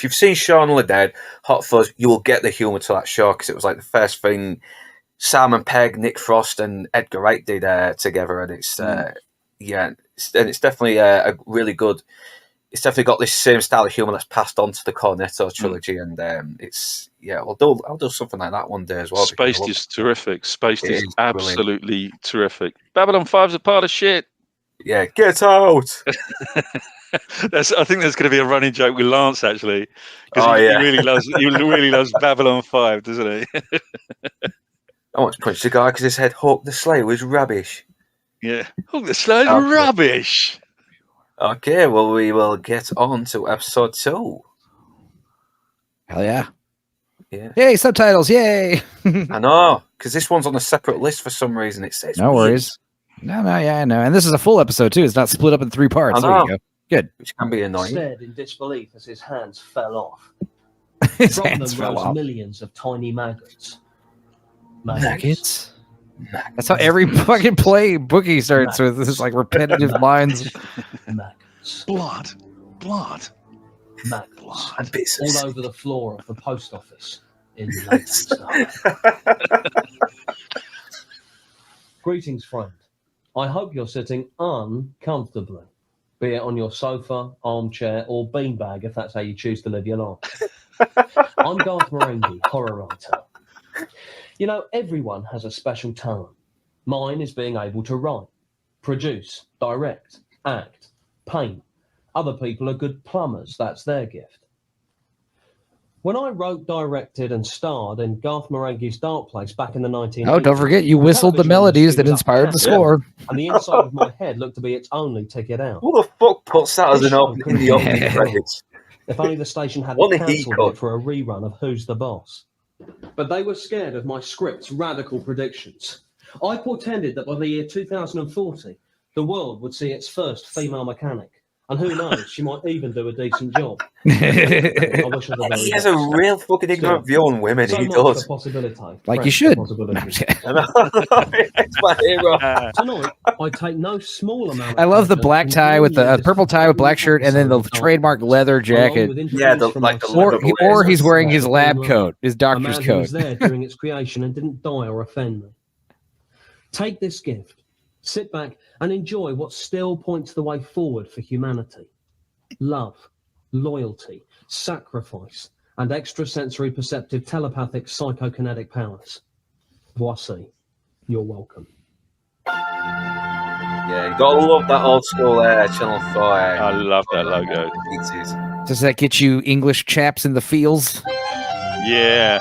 you've seen Shaun of the Dead, Hot Fuzz, you will get the humor to that show because it was like the first thing Simon Pegg, Nick Frost, and Edgar Wright did together, and it's. And it's definitely a really good. It's definitely got this same style of humor that's passed on to the Cornetto trilogy, and I'll do something like that one day as well. Spaced is terrific. Spaced is absolutely terrific. Babylon 5's a part of shit. Yeah, get out. I think there's going to be a running joke with Lance actually, Oh, because yeah. he really loves Babylon 5, doesn't he? I want to punch the guy because his head Hawk the Slayer was rubbish. Yeah. Oh, the slide's rubbish. Okay, well, we will get on to episode 2. Hell yeah. Yeah. Yay, subtitles, yay. I know, because this one's on a separate list for some reason. It says No worries. No, yeah, I know. And this is a full episode, too. It's not split up in 3 parts. I There you know. go. Good. Which can be annoying. Stared in disbelief as his hands fell off. His From hands them fell rose off. millions of tiny maggots. Maggots? That's how every fucking bookie starts with this like repetitive lines. Blood. Maggots. All over the floor of the post office in Leytonstone. Greetings, friend. I hope you're sitting uncomfortably, be it on your sofa, armchair, or beanbag, if that's how you choose to live your life. I'm Garth Marenghi, horror writer. You know, everyone has a special talent. Mine is being able to write, produce, direct, act, paint. Other people are good plumbers. That's their gift. When I wrote, directed, and starred in Garth Marenghi's Darkplace back in the 1980s... Oh, don't forget, you whistled the melodies that inspired the score. And the inside of my head looked to be its only ticket out. Who the fuck puts that as an opening in the opening credits? If only the station hadn't Only he cancelled could. it for a rerun of Who's the Boss. But they were scared of my script's radical predictions. I portended that by the year 2040, the world would see its first female mechanic. And who knows, she might even do a decent job. I wish her the very He has best. a real fucking ignorant Still, view on women. so He much does. for possibility. Like you Fresh should. possibility. It's my hero. Tonight, I take no small amount. I love the black tie with the purple tie with black shirt, and then the trademark leather jacket. Yeah, Or he's wearing his lab coat, his A doctor's man who coat. was there during its creation and didn't die or offend me. Take this gift, sit back, and enjoy what still points the way forward for humanity. Love, loyalty, sacrifice, and extrasensory perceptive telepathic psychokinetic powers. Voici. You're welcome. Yeah, you gotta love that old school Channel 4. I love that logo. Does that get you English chaps in the fields? Yeah.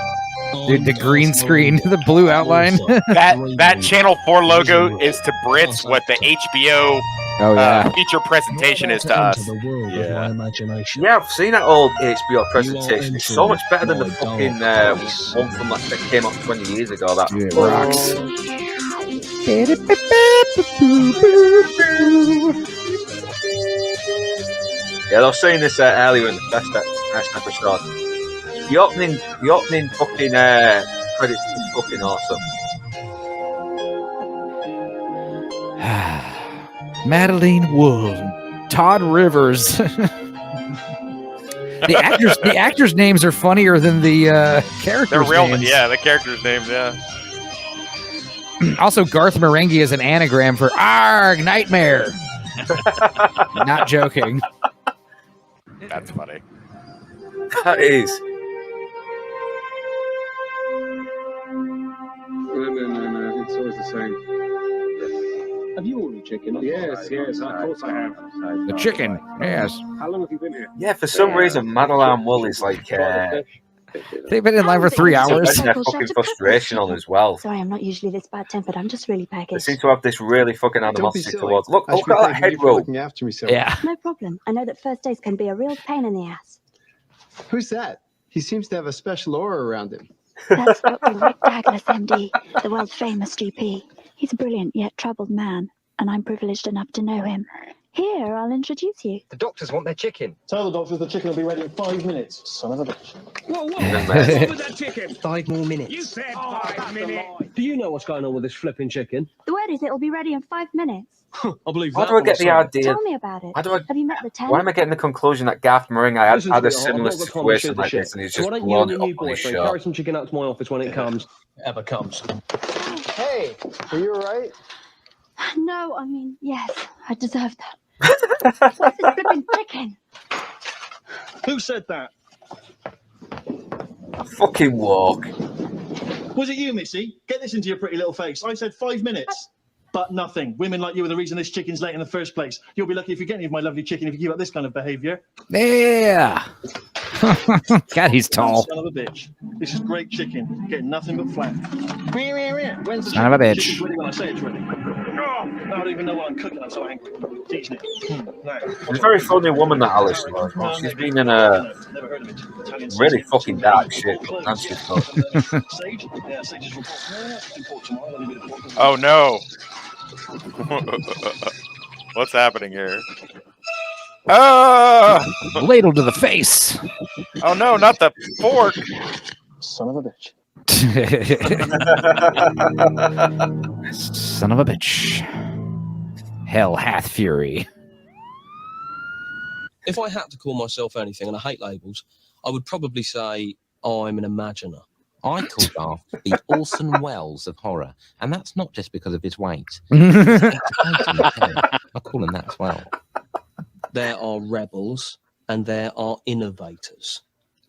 Dude, the green screen, the blue outline. that Channel 4 logo is to Brits what the HBO feature presentation is to us. Yeah. Yeah, I've seen that old HBO presentation. It's so much better than the fucking one from that came up 20 years ago. That rocks. Yeah, I was saying this earlier in the best episode. The opening fucking credits is fucking awesome. Madeline Wood, Todd Rivers. The actors' names are funnier than the characters' They're real, names. yeah, the characters' names, yeah. Also, Garth Marenghi is an anagram for "Arg Nightmare." Not joking. That's funny. That is. No. It's always the same. Have you ordered chicken? Yes, of course I have. The chicken, yes. How long have you been here? Yeah, for some reason, Madeline Wool is like. They've been in line for 3 hours. Their fucking frustration on as well. Sorry, I'm not usually this bad-tempered. I'm just really They peckish. seem to have this really fucking animosity towards. Look at that head roll. Yeah. No problem. I know that first days can be a real pain in the ass. Who's that? He seems to have a special aura around him. That's Dr. Rick Douglas, MD, the world-famous GP. He's a brilliant yet troubled man, and I'm privileged enough to know him. Here, I'll introduce you. The doctors want their chicken. Tell the doctors the chicken will be ready in 5 minutes. Son of a bitch. Whoa, What was that chicken? 5 more minutes. You said 5 minutes. Do you know what's going on with this flipping chicken? The word is it'll be ready in 5 minutes. I believe How that. do I get the idea? Tell me about it. How do I? Have you met the tenant? Why am I getting the conclusion that Garth Marenghi Listen, had a sweetheart, similar I've not got time to situation shoot the like shit. this, and he's So just why don't you blown and it your new up on his boyfriend show? carry some chicken out to my office when it comes? Ever comes. Hey, are you alright? No, I mean, yes, I deserve that. What's this flipping chicken? Who said that? Fucking walk. Was it you, Missy? Get this into your pretty little face. I said 5 minutes. But nothing. Women like you are the reason this chicken's late in the first place. You'll be lucky if you get any of my lovely chicken if you keep up this kind of behaviour. Yeah. God, he's tall. Son of a bitch. This is great chicken. Getting nothing but flat. When's the Son of a bitch. Chicken's ready when I say it's ready. Oh, I don't even know what I'm cooking. I'm so angry. Teaching it. No. She's a very funny woman, that Alice was. Well, she's been in a really fucking dark shit. That's just fun. Sage? Yeah, Sage is report. Oh no. What's happening here? Oh! Ladle to the face. Oh no, not the fork. Son of a bitch. Son of a bitch. Hell hath fury. If I had to call myself anything, and I hate labels, I would probably say I'm an imaginer. I call Garth the Orson Welles of horror, and that's not just because of his weight. I call him that as well. There are rebels and there are innovators.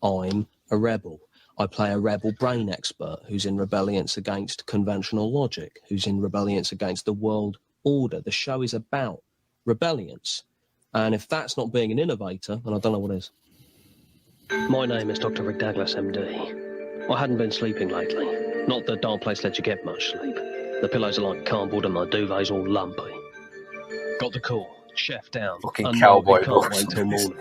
I'm a rebel. I play a rebel brain expert who's in rebelliance against conventional logic, who's in rebelliance against the world order. The show is about rebelliance. And if that's not being an innovator, then I don't know what is. My name is Dr. Rick Douglas, MD. I hadn't been sleeping lately. Not that Darkplace lets you get much sleep. The pillows are like cardboard and my duvet's all lumpy. Got the call. Chef down. Fucking cowboy can't wait till morning.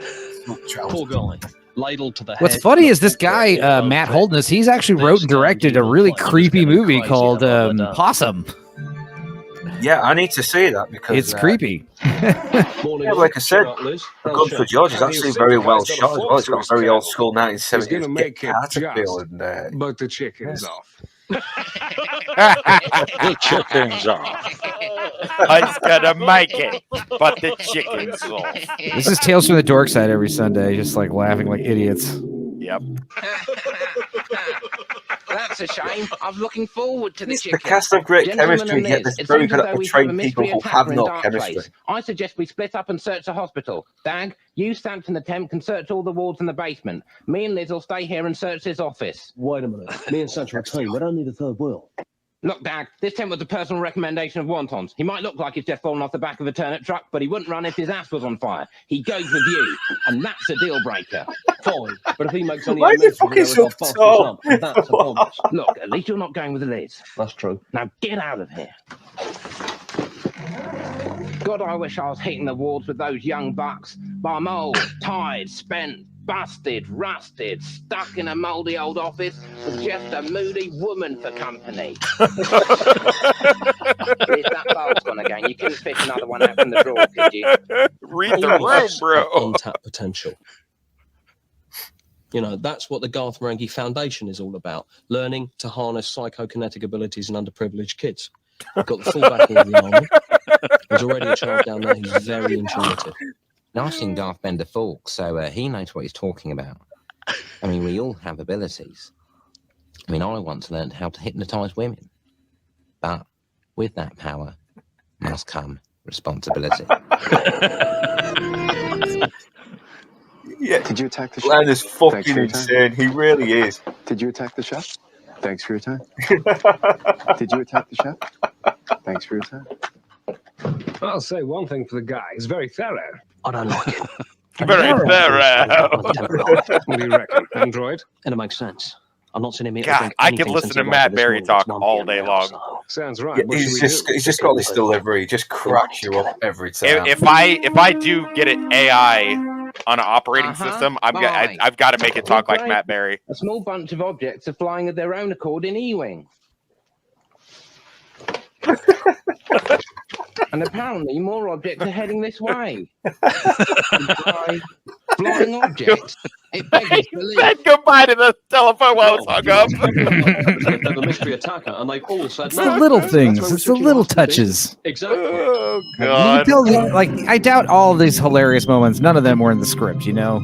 Poor guy. Ladled to the head. What's funny is this guy, Matt Holdness, he's actually wrote and directed a really creepy movie called Possum. Yeah, I need to see that because It's creepy. Yeah, like I said, The Gun for George is actually very well shot as well. It's got a very old school 1970s Get Carter feel, and but the chicken's off. The chicken's off. I was gonna make it, but the chicken's off. This is Tales from the Dork Side every Sunday, just like laughing like idiots. Yep. That's a shame. I'm looking forward to the chicken. the cast of great Gentlemen chemistry, and yet Liz, they're it very seems good as at though we portraying have a people mystery who have attacker in no Darkplace. chemistry. I suggest we split up and search the hospital. Dag, you, Samson, and Temp can search all the wards in the basement. Me and Liz will stay here and search this office. Wait a minute. Me and Sancho are a team. We don't need a third wheel. Look, Dag, this Temp was a personal recommendation of Wontons. He might look like he's just fallen off the back of a turnip truck, but he wouldn't run if his ass was on fire. He goes with you, and that's a deal breaker. Fine, but if he makes any Why is it mention, fucking so tall? that's a bonus. Look, at least you're not going with Liz. That's true. Now get out of here. God, I wish I was hitting the wards with those young bucks. But I'm old, tired, spent, busted, rusted, stuck in a mouldy old office with just a moody woman for company. Here's that bulb's gone again. You couldn't fish another one out from the drawer, could you? Read the room, bro. Untapped potential. You know, that's what the Garth Marenghi Foundation is all about. Learning to harness psychokinetic abilities in underprivileged kids. We've got the full backing of the army. There's already a child down there who's very intuitive. Now, I've seen Garth bend a fork, so he knows what he's talking about. I mean, we all have abilities. I mean, I once learned how to hypnotise women. But with that power must come responsibility. Yeah. Did you attack the Glenn chef? is fucking insane. He really is. Did you attack the chef? Thanks for your time. Did you attack the chef? Thanks for your time. I'll say one thing for the guy. He's very thorough. I don't like it. Very thorough. What do you reckon? Android? And it makes sense. I'm not sitting him here. God, I could listen to Matt Berry talk all day long. Sounds right. Yeah, What should we do? he's just got this delivery. He just cracks you up every time. If I do get an AI on an operating system, I've got to make it talk like Matt Berry. A small bunch of objects are flying of their own accord in E-Wing. And apparently more objects are heading this way. Flying objects. It begs belief. Said goodbye to the telephone while it's hung up. They're the mystery attacker, and they've all said It's the little things. It's the little touches. Exactly. Oh, You God. can tell, like, I doubt all of these hilarious moments. None of them were in the script, you know.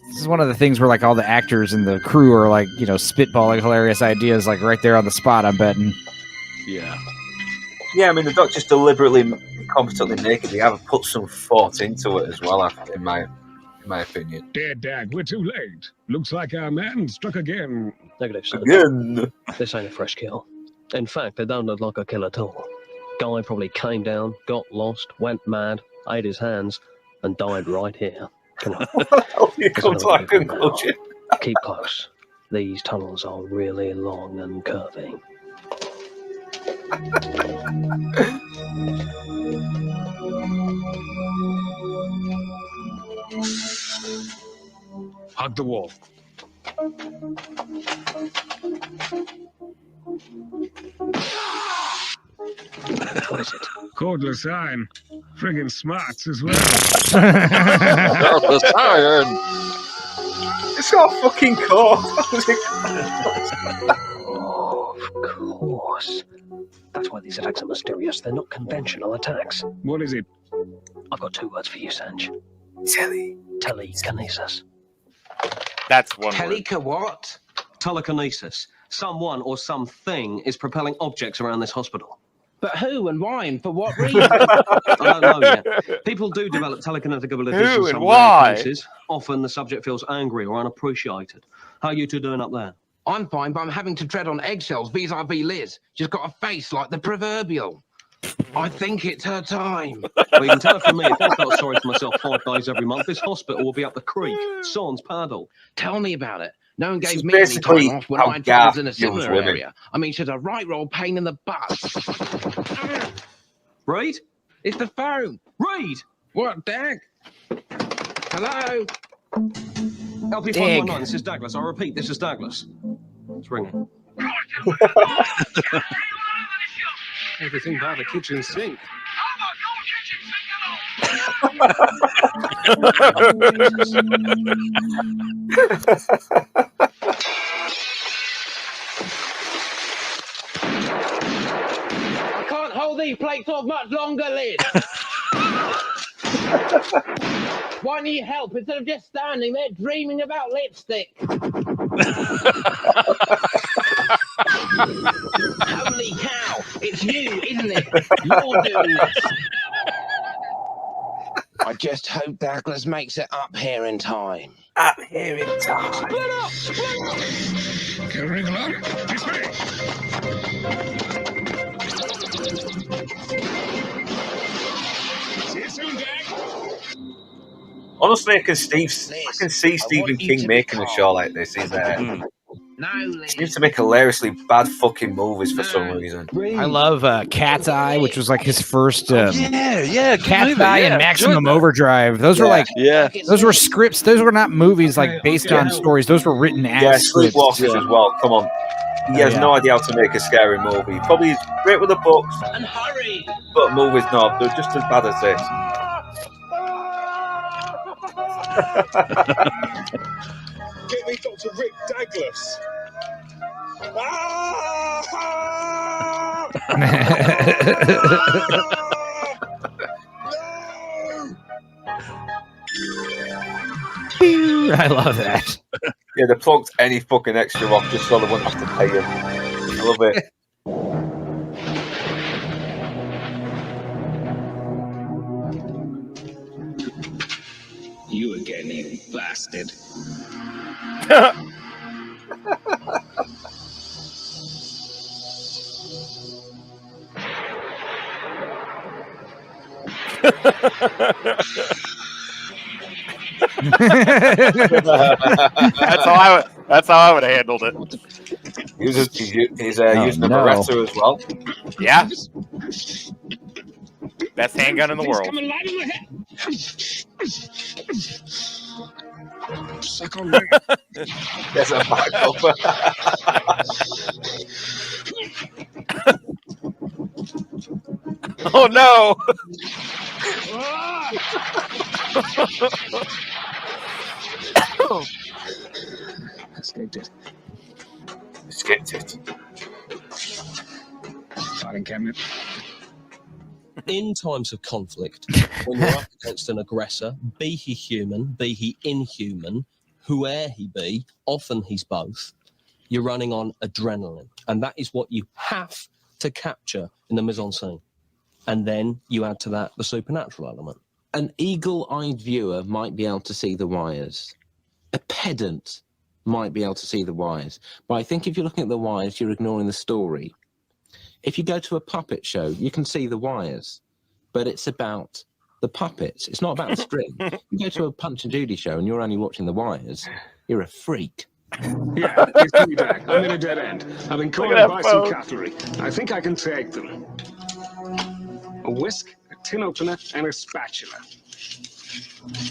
This is one of the things where, like, all the actors and the crew are, like, you know, spitballing hilarious ideas, like, right there on the spot, I'm betting. Yeah. Yeah, I mean, they're not just deliberately competently naked. They have put some thought into it as well, in my opinion. Dead Dag, we're too late. Looks like our man struck again. Negative, sir. Again. This ain't a fresh kill. In fact, it don't look like a kill at all. Guy probably came down, got lost, went mad, ate his hands, and died right here. Come on. You come to that conclusion. Keep close. These tunnels are really long and curvy. Hug the wall. What is it? Cordless iron. Friggin' smarts as well. Cordless iron. It's got a fucking core. Of course. That's why these attacks are mysterious. They're not conventional attacks. What is it? I've got 2 words for you, Sanj. Telekinesis. That's one word. Teleka what? Telekinesis. Someone or something is propelling objects around this hospital. But who and why and for what reason? I don't know yet. People do develop telekinetic abilities Who in some and why? rare cases. Often the subject feels angry or unappreciated. How are you two doing up there? I'm fine, but I'm having to tread on eggshells vis-a-vis Liz. She's got a face like the proverbial. I think it's her time. Well, you can tell it from me. If I felt sorry for myself 5 days every month, this hospital will be up the creek. Sans paddle. Tell me about it. No one This gave is me any basically time off when how I Garth was in a deals similar with area. I mean, she's a right roll pain in the butt. Reed? It's the phone. Reed! What, Dag? Hello? LP 519, this is Douglas. I repeat, this is Douglas. It's ringing. Everything by the kitchen sink. I can't hold these plates off much longer, Liz. Why need help instead of just standing there dreaming about lipstick? Holy cow! It's you, isn't it? You're doing this. I just hope Douglas makes it up here in time. Up here in time. Can ring alarm? It's me. See you soon, Jack. Honestly, I can see Stephen King making a show like this. He's seems to make hilariously bad fucking movies for some reason. I love Cat's Eye, which was like his first. Yeah, Cat's Eye and Maximum Overdrive. Those were like, those were scripts. Those were not movies like based on stories. Those were written as scripts. Sleepwalkers as well. Come on, he has no idea how to make a scary movie. Probably great with the books, And hurry! but movies not. They're just as bad as this. Get me Dr. Rick Douglas. I love that. Yeah, they plucked any fucking extra off just so they wouldn't have to pay him. I love it. You again, you bastard. That's how I would have handled it. He's using a Beretta as well. Yeah. Best handgun in the world. Coming light in the head. Suck on me. There's a backup. Oh no! Escaped it. Escaped it. Filing cabinet. In times of conflict, when you're up against an aggressor, be he human, be he inhuman, whoe'er he be, often he's both, you're running on adrenaline. And that is what you have to capture in the mise-en-scene. And then you add to that the supernatural element. An eagle-eyed viewer might be able to see the wires. A pedant might be able to see the wires. But I think if you're looking at the wires, you're ignoring the story. If you go to a puppet show, you can see the wires, but it's about the puppets. It's not about the string. You go to a Punch and Judy show and you're only watching the wires, you're a freak. Yeah, it's me, Jack. I'm in a dead end. I've been called to buy some cutlery. I think I can take them. A whisk, a tin opener, and a spatula.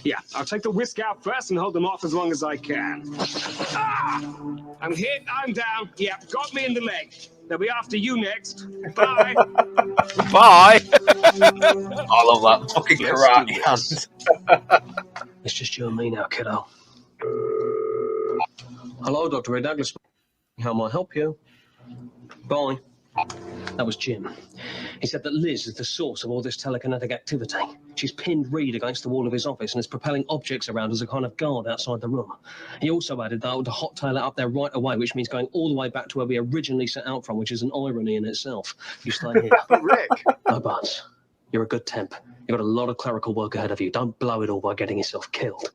Yeah, I'll take the whisk out first and hold them off as long as I can. Ah! I'm hit, I'm down. Yeah, got me in the leg. They'll be after you next. Bye. Bye. I love that fucking karate hands. It's just you and me now, kiddo. Hello, Dr. Ray Douglas. How may I help you? Bye. That was Jim. He said that Liz is the source of all this telekinetic activity. She's pinned Reed against the wall of his office and is propelling objects around as a kind of guard outside the room. He also added that I would hot-tail it up there right away, which means going all the way back to where we originally set out from, which is an irony in itself. You stay here. Rick. No buts. You're a good temp. You've got a lot of clerical work ahead of you. Don't blow it all by getting yourself killed.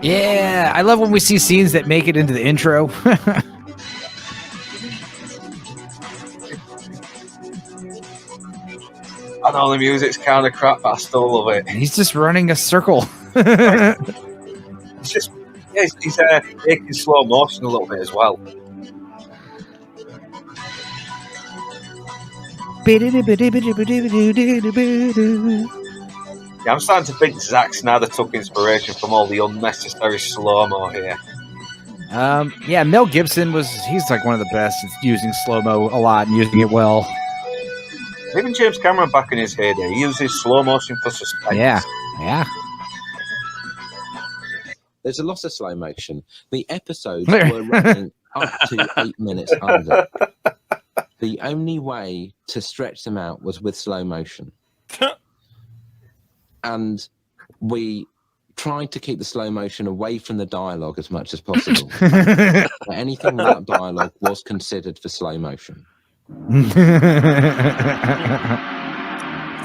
Yeah, I love when we see scenes that make it into the intro. I know the music's kind of crap, but I still love it. He's just running a circle. It's just, yeah, he's making slow motion a little bit as well. Yeah, I'm starting to think Zack Snyder took inspiration from all the unnecessary slow-mo here. Yeah, Mel Gibson he's like one of the best at using slow-mo a lot and using it well. Even James Cameron back in his heyday, he uses slow motion for suspense. Yeah. There's a lot of slow motion. The episodes were running up to 8 minutes under. The only way to stretch them out was with slow motion. And we tried to keep the slow motion away from the dialogue as much as possible. Anything without dialogue was considered for slow motion.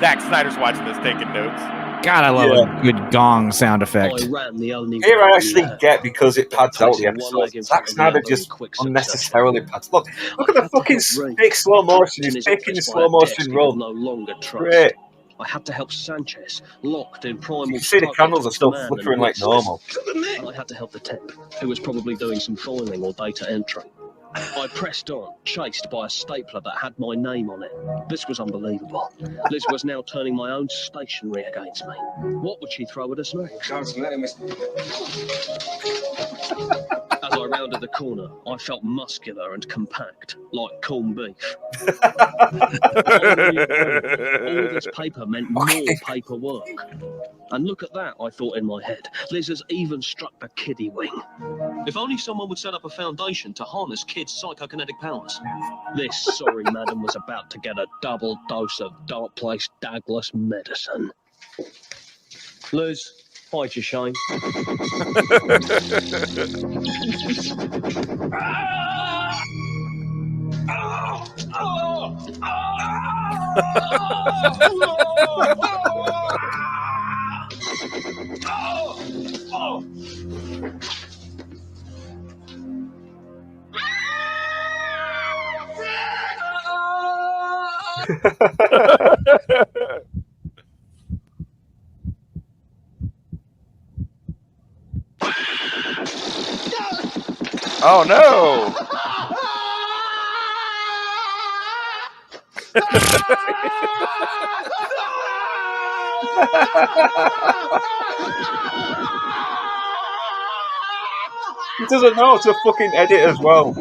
Zack Snyder's watching this, taking notes. God, I love a good gong sound effect. I ran the only Here I way actually we had. get because it pads out the Placing one leg episode. in Zack front of the Snyder other just in quick unnecessarily pads. Look at the fucking big slow motion. He's taking the slow motion run. No longer Great. I had to help Sanchez, locked in primal. You can see the candles are still flickering like normal. And I had to help the tip, who was probably doing some filing or data entry. I pressed on, chased by a stapler that had my name on it. This was unbelievable. Liz was now turning my own stationery against me. What would she throw at us next? As I rounded the corner, I felt muscular and compact, like corned beef. All this paper meant more paperwork. And look at that, I thought in my head. Liz has even struck the kiddie wing. If only someone would set up a foundation to harness kids' psychokinetic powers. This sorry madam was about to get a double dose of Darkplace Douglas medicine. Liz, hide your shame. Oh no! He doesn't know how to fucking edit as well.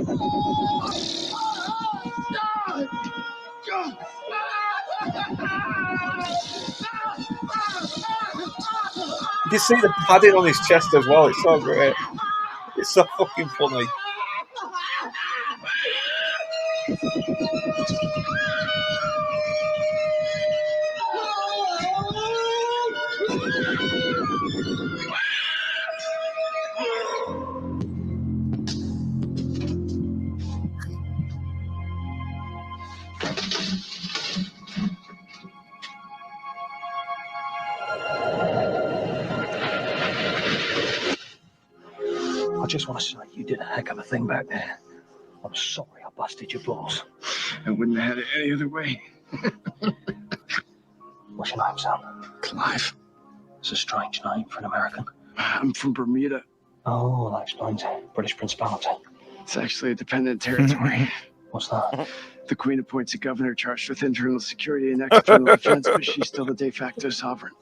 You can see the padding on his chest as well. It's so great. It's so fucking funny. I just want to say you did a heck of a thing back there. I'm sorry I busted your balls. I wouldn't have had it any other way. What's your name, son? Clive. It's a strange name for an American. I'm from Bermuda. Oh, that explains it. British Principality. It's actually a dependent territory. What's that? The Queen appoints a governor charged with internal security and external defense, but she's still the de facto sovereign.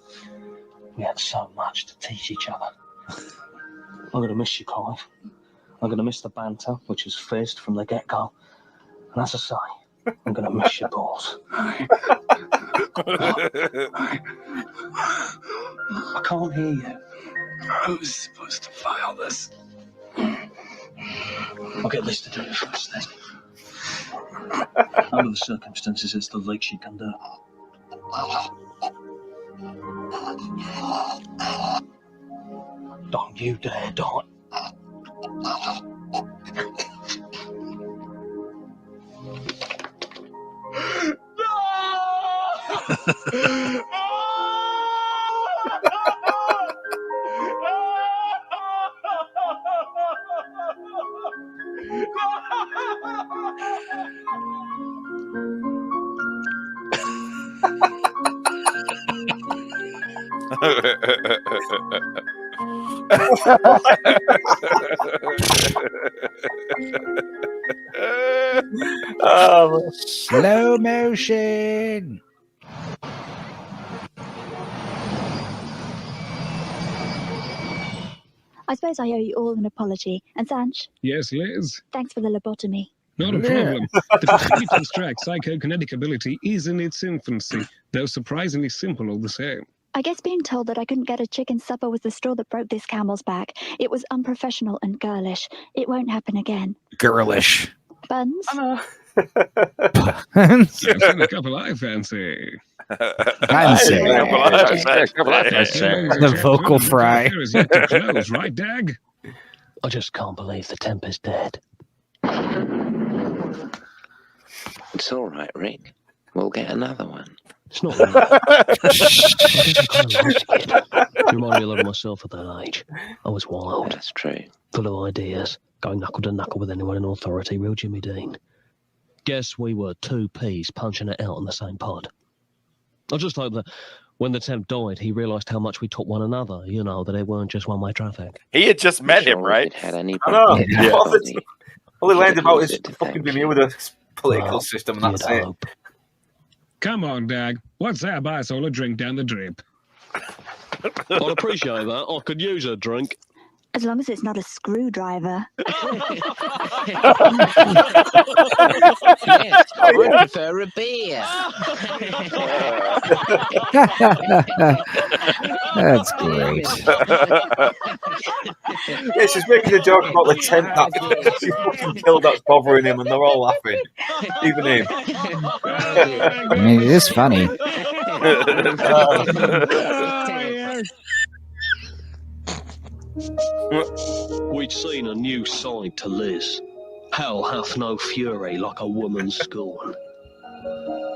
We had so much to teach each other. I'm going to miss you, Clive. I'm going to miss the banter, which is fizzed from the get-go. And as I say, I'm going to miss your balls. I can't hear you. I was supposed to file this. I'll get Liz to do it first thing. Under the circumstances, it's the least she can do. Don't you dare, Don. Slow motion. I suppose I owe you all an apology. And Sanch, Yes, Liz? thanks for the lobotomy. Not a problem. The facility to extract psychokinetic ability is in its infancy, though surprisingly simple all the same. I guess being told that I couldn't get a chicken supper was the straw that broke this camel's back. It was unprofessional and girlish. It won't happen again. Girlish. Buns? I've seen a couple I fancy. The vocal fry. Is yet to close, right, Dag? I just can't believe the temper's dead. It's all right, Rick. We'll get another one. It's not that. I guess I kind of was a kid. It reminded me a lot of myself at that age. I was wild. That's true. Full of ideas. Going knuckle to knuckle with anyone in authority. Real Jimmy Dean. Guess we were two peas punching it out on the same pod. I just hope that when the temp died, he realised how much we taught one another. You know, that it weren't just one-way traffic. He had just met him, right? I know. All he learned about is fucking being with a political system, and that's it. Come on, Dag. What's that? Buy us all a drink down the drip. I'd appreciate that. I could use a drink. As long as it's not a screwdriver. Yes, I would prefer a beer. That's great. Yeah, she's making a joke about the tent that she fucking killed that's bothering him, and they're all laughing. Even him. I mean, it is funny. We'd seen a new side to Liz. Hell hath no fury like a woman's scorn.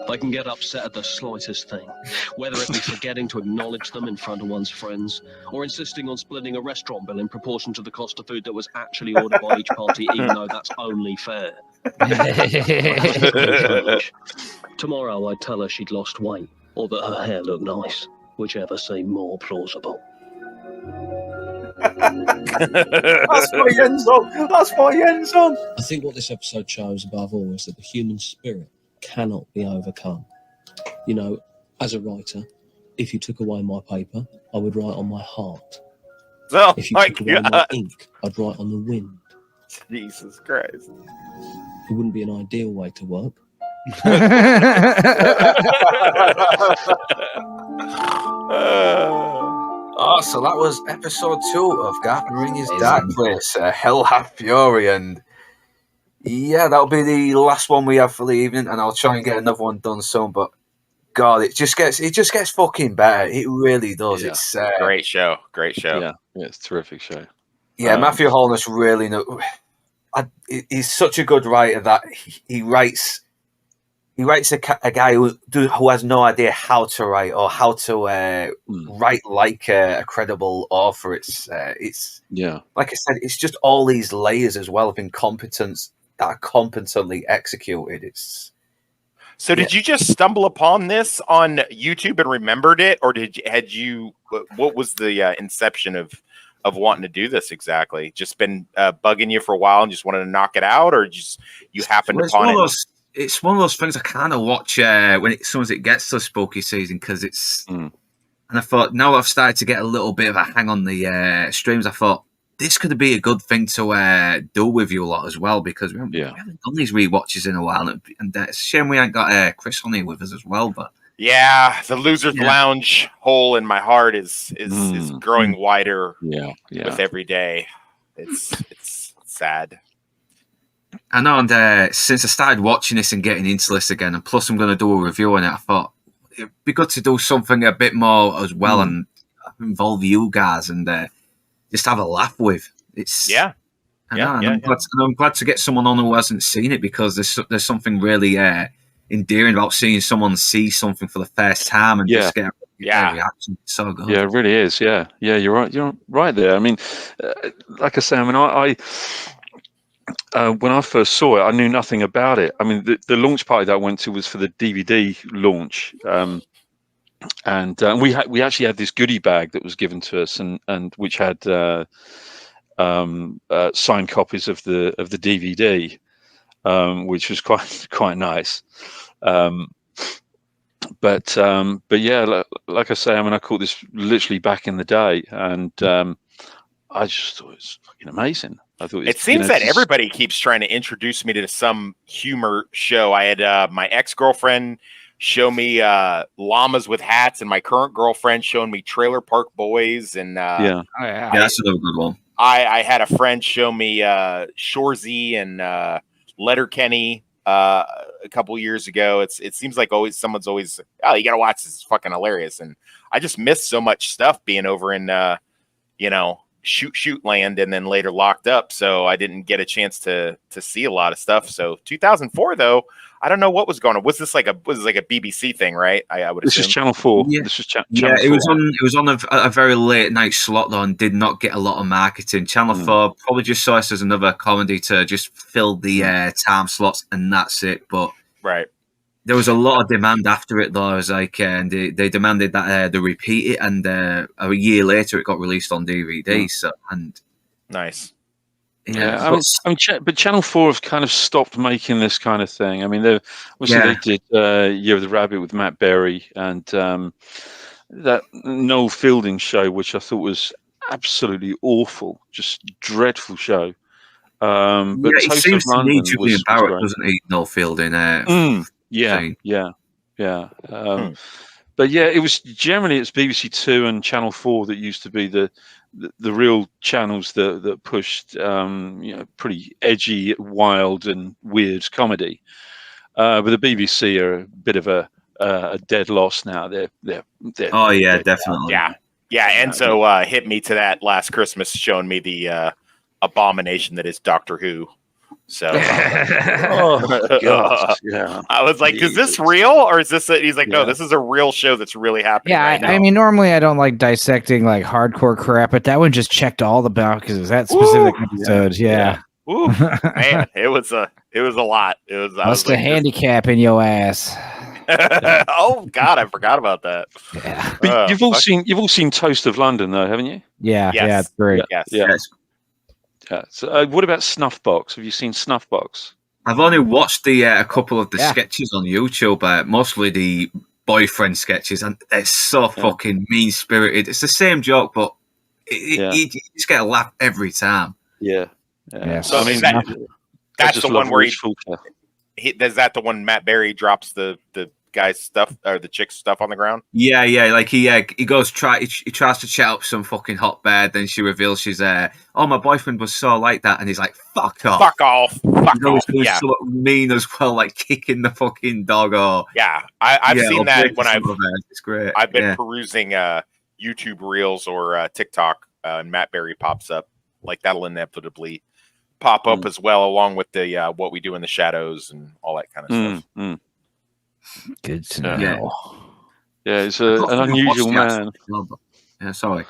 They can get upset at the slightest thing, whether it be forgetting to acknowledge them in front of one's friends, or insisting on splitting a restaurant bill in proportion to the cost of food that was actually ordered by each party, even though that's only fair. Tomorrow I'd tell her she'd lost weight, or that her hair looked nice, whichever seemed more plausible. That's my Jensson. That's my Jensson. I think what this episode shows above all is that the human spirit cannot be overcome. You know, as a writer, if you took away my paper, I would write on my heart. Oh, if you my took away my God. ink, I'd write on the wind. Jesus Christ. It wouldn't be an ideal way to work. Oh, so that was episode 2 of Garth Marenghi's Darkplace, Hell Hath Fury, and yeah, that'll be the last one we have for the evening, and I'll try and get another one done soon. But God, it just gets fucking better. It really does. Yeah. It's great show. Yeah, it's a terrific show. Yeah, Matthew Holness really he's such a good writer that he writes a guy who has no idea how to write or how to write like a credible author. It's like I said, it's just all these layers as well of incompetence that are competently executed. So did you just stumble upon this on YouTube and remembered it, or what was the inception of wanting to do this exactly? Just been bugging you for a while and just wanted to knock it out, or just you happened upon it? It's one of those things I kind of watch when as soon as it gets to spooky season, because it's. And I thought, now I've started to get a little bit of a hang on the streams, I thought this could be a good thing to do with you a lot as well, because we haven't done these rewatches in a while, and it's a shame we ain't got Chris on here with us as well. But yeah, the Losers Lounge hole in my heart is growing wider with every day. It's sad. I know, and since I started watching this and getting into this again, and plus I'm going to do a review on it, I thought it'd be good to do something a bit more as well and involve you guys and just have a laugh with. I'm glad to get someone on who hasn't seen it, because there's something really endearing about seeing someone see something for the first time and just get a reaction. It's so good. Yeah, it really is. Yeah, you're right. You're right there. I mean, like I say, I when I first saw it, I knew nothing about it. I mean, the launch party that I went to was for the DVD launch, and we actually had this goodie bag that was given to us, and which had signed copies of the DVD, which was quite nice. But yeah, like I say, I mean, I caught this literally back in the day, and I just thought it was fucking amazing. I thought it seems that everybody keeps trying to introduce me to some humor show. I had my ex-girlfriend show me Llamas with Hats, and my current girlfriend showing me Trailer Park Boys. And that's another good one. I had a friend show me Shoresy and Letterkenny a couple years ago. It seems like someone's always, oh, you gotta watch this, it's fucking hilarious. And I just missed so much stuff being over in shoot land and then later locked up, so I didn't get a chance to see a lot of stuff. So 2004 though, I don't know what was going on. Was this like a BBC thing, right? I would assume. This is Channel 4. Yeah. This is Channel 4. It was on a very late night slot though, and did not get a lot of marketing. Channel 4 probably just saw us as another comedy to just fill the time slots, and that's it. But right, there was a lot of demand after it though. It was like, and they demanded that they repeat it, and a year later it got released on DVD. So and nice. Yeah, but Channel 4 have kind of stopped making this kind of thing. I mean, they did Year of the Rabbit with Matt Berry and that Noel Fielding show, which I thought was absolutely awful, just dreadful show. But it seems to me Julian Barrett, doesn't he? Noel Fielding. But yeah, it was generally it's BBC Two and Channel 4 that used to be the real channels that pushed pretty edgy, wild, and weird comedy. But the BBC are a bit of a dead loss now. They're definitely. Yeah. Enzo hit me to that last Christmas, showing me the abomination that is Doctor Who. So God, yeah. I was like, is this real or is this he's like, no, this is a real show that's really happening. Yeah, right now. I mean, normally I don't like dissecting like hardcore crap, but that one just checked all the boxes. That specific episode, yeah. Ooh, man, it was a lot. It was Must have handicap in your ass. Oh God, I forgot about that. Yeah. But you've all seen Toast of London though, haven't you? Yeah, yeah, it's great. Yes. Yeah. So, what about Snuffbox? Have you seen Snuffbox? I've only watched a couple of the sketches on YouTube, mostly the boyfriend sketches, and they're so fucking mean spirited. It's the same joke, but you just get a laugh every time. Yeah. So I mean, that's the one where is that the one Matt Berry drops the guy's stuff or the chick's stuff on the ground? Yeah, like he goes he tries to chat up some fucking hot bed, then she reveals she's my boyfriend was so like that, and he's like, fuck off. Yeah, so mean as well, like kicking the fucking dog or I've seen that when it's great. I've been perusing YouTube reels or TikTok, and Matt Berry pops up. Like that'll inevitably pop up as well, along with the What We Do in the Shadows and all that kind of stuff. Good to know. Yeah, it's an unusual man. Yeah, sorry.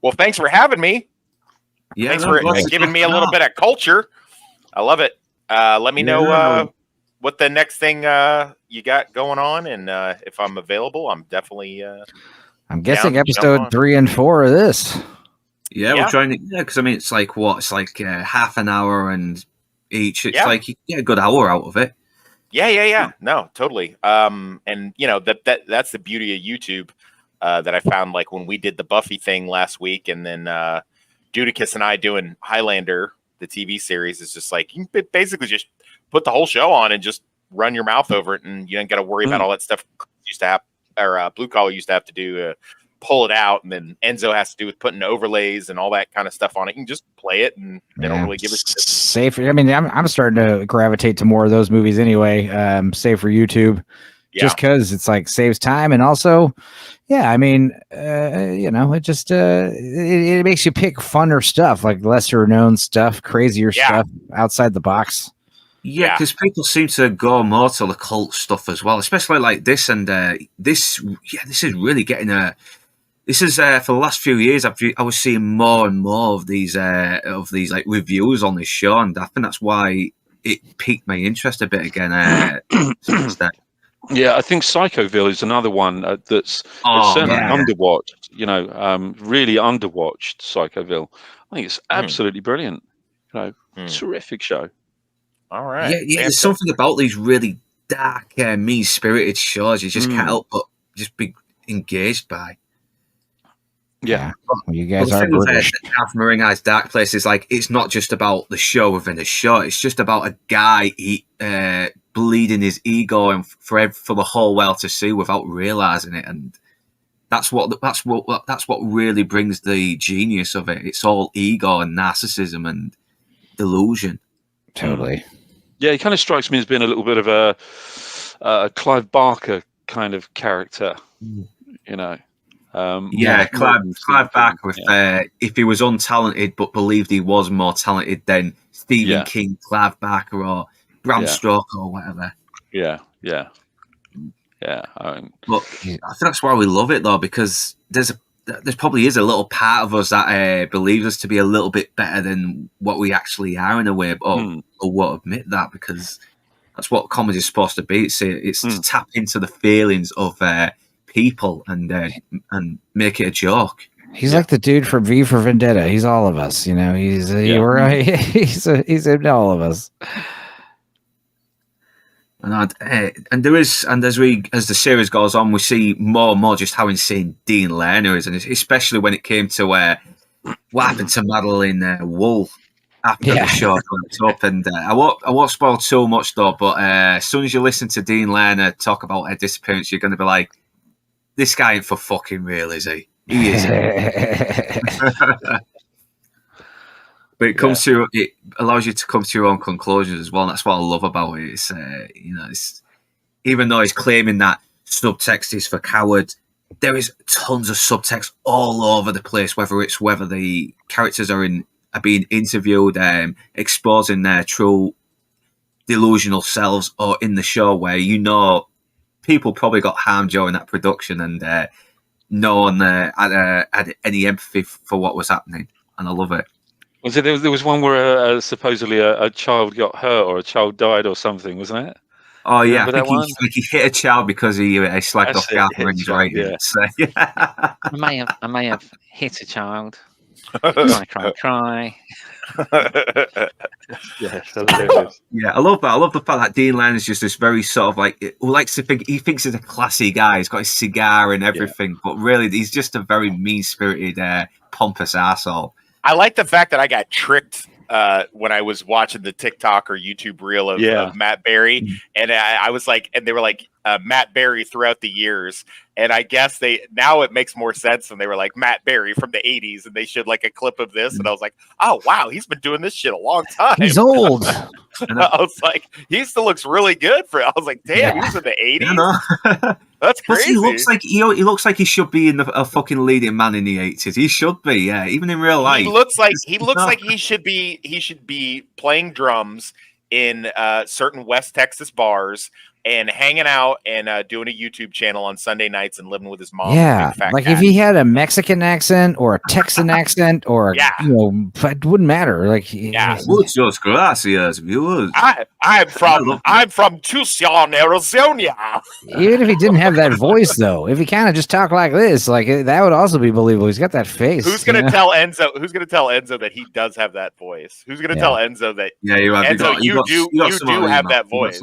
Well, thanks for having me. Yeah, thanks for giving me a little bit of culture. I love it. Let me know what the next thing you got going on, and if I'm available, I'm definitely. I'm guessing episode 3 and 4 of this. Yeah, we're trying to. Yeah, because I mean, it's like half an hour and each. It's like you get a good hour out of it. Yeah. No, totally. And that's the beauty of YouTube that I found. Like when we did the Buffy thing last week, and then Dudicus and I doing Highlander, the TV series, is just like you can basically just put the whole show on and just run your mouth over it, and you don't got to worry about all that stuff used to have, or Blue Collar used to have to do. Pull it out, and then Enzo has to do with putting overlays and all that kind of stuff on it. You can just play it, and they don't really give it safe. I mean, I'm starting to gravitate to more of those movies anyway. Save for YouTube, just because it's like saves time, and also, I mean, it just it makes you pick funner stuff, like lesser known stuff, crazier stuff outside the box. Yeah, because people seem to go more to the cult stuff as well, especially like this, and this is really getting a. This is for the last few years. I was seeing more and more of these like reviews on this show, and I think that's why it piqued my interest a bit again. Yeah, I think Psychoville is another one that's certainly underwatched. Really underwatched. Psychoville. I think it's absolutely brilliant. Terrific show. All right. Yeah. There's something about these really dark, mean-spirited shows you just can't help but just be engaged by. Yeah. Well, you guys the are thing with British. Garth Marenghi's Darkplace is like it's not just about the show within a show. It's just about a guy bleeding his ego and for the whole world to see without realizing it, and that's what really brings the genius of it. It's all ego and narcissism and delusion. Totally. Yeah, he kind of strikes me as being a little bit of a Clive Barker kind of character, you know. Clive Barker, if he was untalented but believed he was more talented than Stephen King, Clive Barker, or Bram Stoker, or whatever. Yeah. But I think that's why we love it, though, because there probably is a little part of us that believes us to be a little bit better than what we actually are in a way, or won't admit that, because that's what comedy is supposed to be. It's to tap into the feelings of people and make it a joke. He's like the dude from V for Vendetta. He's all of us, you know. He's in all of us. And as the series goes on, we see more and more just how insane Dean Lerner is, and especially when it came to what happened to Madeline Wool after the show wrapped up. And I won't spoil too much though. But as soon as you listen to Dean Lerner talk about her disappearance, you're going to be like, "This guy ain't for fucking real, is he? He isn't." But it allows you to come to your own conclusions as well. And that's what I love about it. It's it's even though he's claiming that subtext is for cowards, there is tons of subtext all over the place. Whether the characters are being interviewed, exposing their true delusional selves, or in the show where people probably got harmed during that production, and no one had any empathy for what was happening, and I love it. There was one where supposedly a child got hurt or a child died or something, wasn't it? Oh yeah, I think he hit a child because he slagged off Garth Marenghi's writing. I may have hit a child. Cry. Yeah, I love that. I love the fact that Dean Lerner is just this very sort of he thinks he's a classy guy. He's got his cigar and everything, but really he's just a very mean-spirited, pompous arsehole. I like the fact that I got tricked when I was watching the TikTok or YouTube reel of Matt Berry, and I was like, and they were like Matt Berry throughout the years, and I guess now it makes more sense. And they were like Matt Berry from the '80s, and they showed like a clip of this, and I was like, oh wow, he's been doing this shit a long time. He's old. And I was like, he still looks really good for it. I was like, damn, he was in the '80s. That's crazy. He looks like he should be in a fucking leading man in the '80s. He should be, even in real life. He looks like he should be playing drums in certain West Texas bars and hanging out and doing a YouTube channel on Sunday nights and living with his mom. Yeah, like if he had a Mexican accent or a Texan accent or it wouldn't matter. Like, muchas gracias, viewers. I'm from Tucson, Arizona. Even if he didn't have that voice, though, if he kind of just talked like this, like that would also be believable. He's got that face. Who's gonna tell Enzo? Who's gonna tell Enzo that he does have that voice? Who's gonna tell Enzo that? Yeah, you have. Enzo, you do have that voice.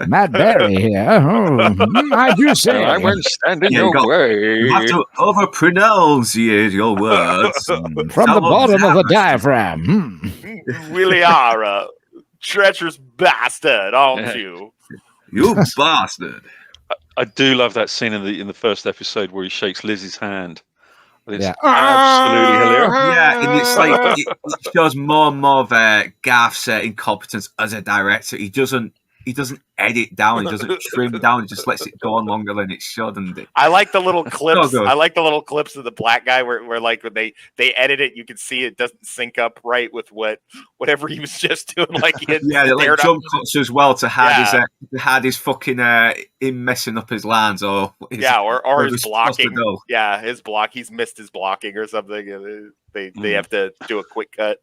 Matt Berry here. I do say I won't stand in your way. You have to overpronounce your words. From the bottom of the diaphragm. Really are a treacherous bastard, aren't you? You bastard. I do love that scene in the first episode where he shakes Lizzie's hand. It's absolutely hilarious. Yeah, and it's like it shows more and more of Garth's incompetence as a director. He doesn't edit down. He doesn't trim down. He just lets it go on longer than it should. And I like the little clips. I like the little clips of the black guy where like when they edit it, you can see it doesn't sync up right with whatever he was just doing. Like like jump cuts as well to hide his fucking him messing up his lines or his blocking. His block. He's missed his blocking or something. And they have to do a quick cut.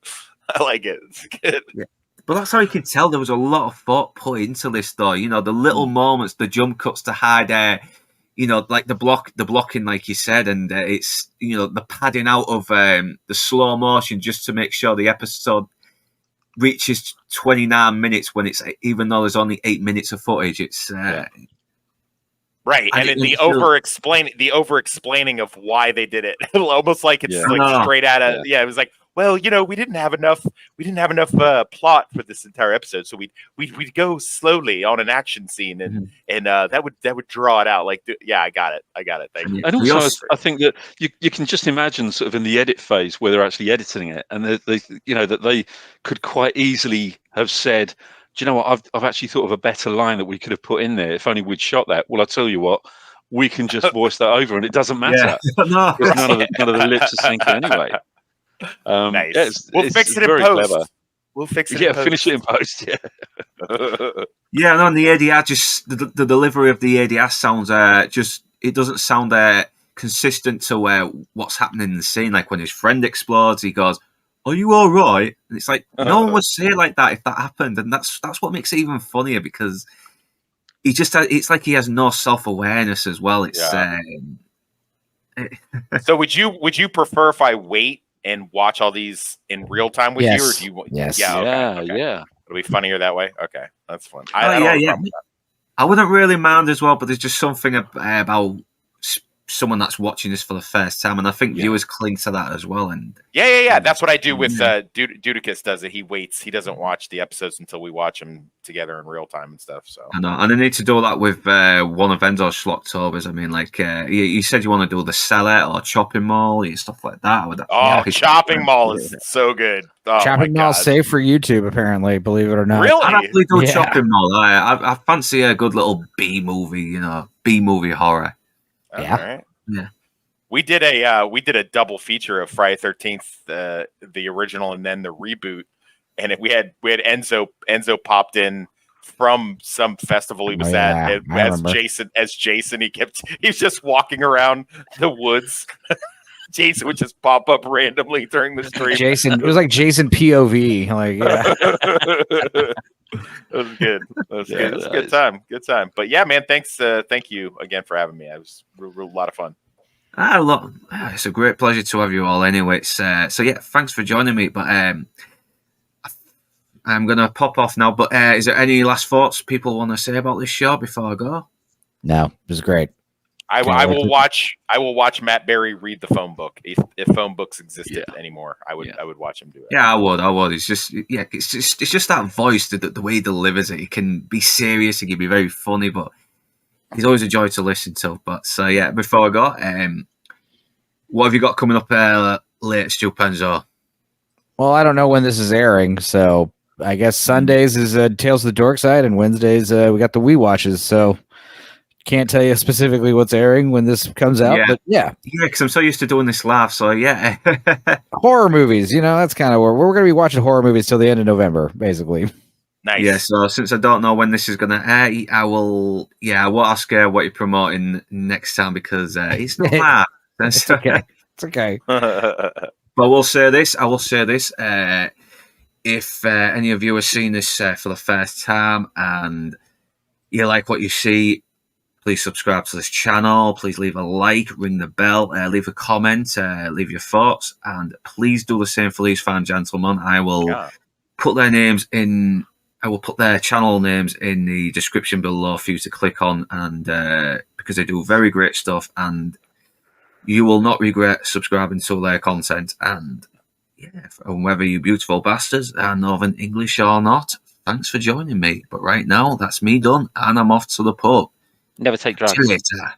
I like it. It's good. Yeah. But that's how you can tell there was a lot of thought put into this, though. You know, the little moments, the jump cuts to hide, like the blocking, like you said, and it's the padding out of the slow motion just to make sure the episode reaches 29 minutes when it's even though there's only 8 minutes of footage. It's Right, and then the over-explaining of why they did it, almost like it's straight out of it was like, well, we didn't have enough plot for this entire episode, so we'd go slowly on an action scene, and that would draw it out. Like, I got it. Thank you. And also, I think that you can just imagine sort of in the edit phase where they're actually editing it, and that they could quite easily have said, do you know what? I've actually thought of a better line that we could have put in there if only we'd shot that. Well, I'll tell you what, we can just voice that over, and it doesn't matter because none of the lips are syncing anyway. Nice. We'll fix it in post. Clever. We'll fix it. Yeah, finish it in post. Yeah. Yeah, no, and the ADR the delivery of the ADR sounds it doesn't sound consistent to what's happening in the scene. Like when his friend explodes, he goes, "Are you all right?" And it's like no one would say it like that if that happened, and that's what makes it even funnier because it's like he has no self-awareness as well. It's So would you prefer if I wait and watch all these in real time with you, or do you? Yes. Yeah. It'll be funnier that way. Okay, that's fun. I don't have a problem with that. I wouldn't really mind as well, but there's just something about someone that's watching this for the first time, and I think viewers cling to that as well. And yeah. That's what I do with Dudicus does it. He waits. He doesn't watch the episodes until we watch them together in real time and stuff. So I know, and I need to do that with one of Enzo's Schlocktovers. I mean, like you said, you want to do the Cellar or Chopping Mall, stuff like that. Chopping Mall is so good. Oh, Chopping Mall safe for YouTube, apparently. Believe it or not. Really? I'd actually do Chopping Mall. I fancy a good little B movie, B movie horror. Yeah. Right. Yeah. We did a double feature of Friday 13th, the original and then the reboot, and we had Enzo popped in from some festival he was at as Jason. He's just walking around the woods. Jason would just pop up randomly during the stream. Jason, it was like Jason POV. Like, that was good. Good. It was a good time. Good time. But yeah, man, thanks. Thank you again for having me. It was a lot of fun. It's a great pleasure to have you all. Anyway, thanks for joining me. But I'm gonna pop off now. But is there any last thoughts people want to say about this show before I go? No, it was great. I will watch Matt Berry read the phone book if phone books existed anymore. I would watch him do it. Yeah, I would. It's just that voice, the way he delivers it. He can be serious, he can be very funny, but he's always a joy to listen to. But before I go, what have you got coming up late, Stu Penzo? Well, I don't know when this is airing, so I guess Sundays is Tales of the Dork Side, and Wednesdays we got the Wee Watches. So can't tell you specifically what's airing when this comes out, but because I'm so used to doing this live. So horror movies. That's kind of where we're going to be watching horror movies till the end of November, basically. Nice. Yeah. So since I don't know when this is going to air, I will ask what you're promoting next time because it's not live. It's okay. It's okay. But I will say this. If any of you are seeing this for the first time and you like what you see, please subscribe to this channel. Please leave a like, ring the bell, leave a comment, leave your thoughts, and please do the same for these fine gentlemen. I will put their names in. I will put their channel names in the description below for you to click on, and because they do very great stuff, and you will not regret subscribing to their content. And whether you beautiful bastards are Northern English or not, thanks for joining me. But right now, that's me done, and I'm off to the pub. Never take drugs. See you later.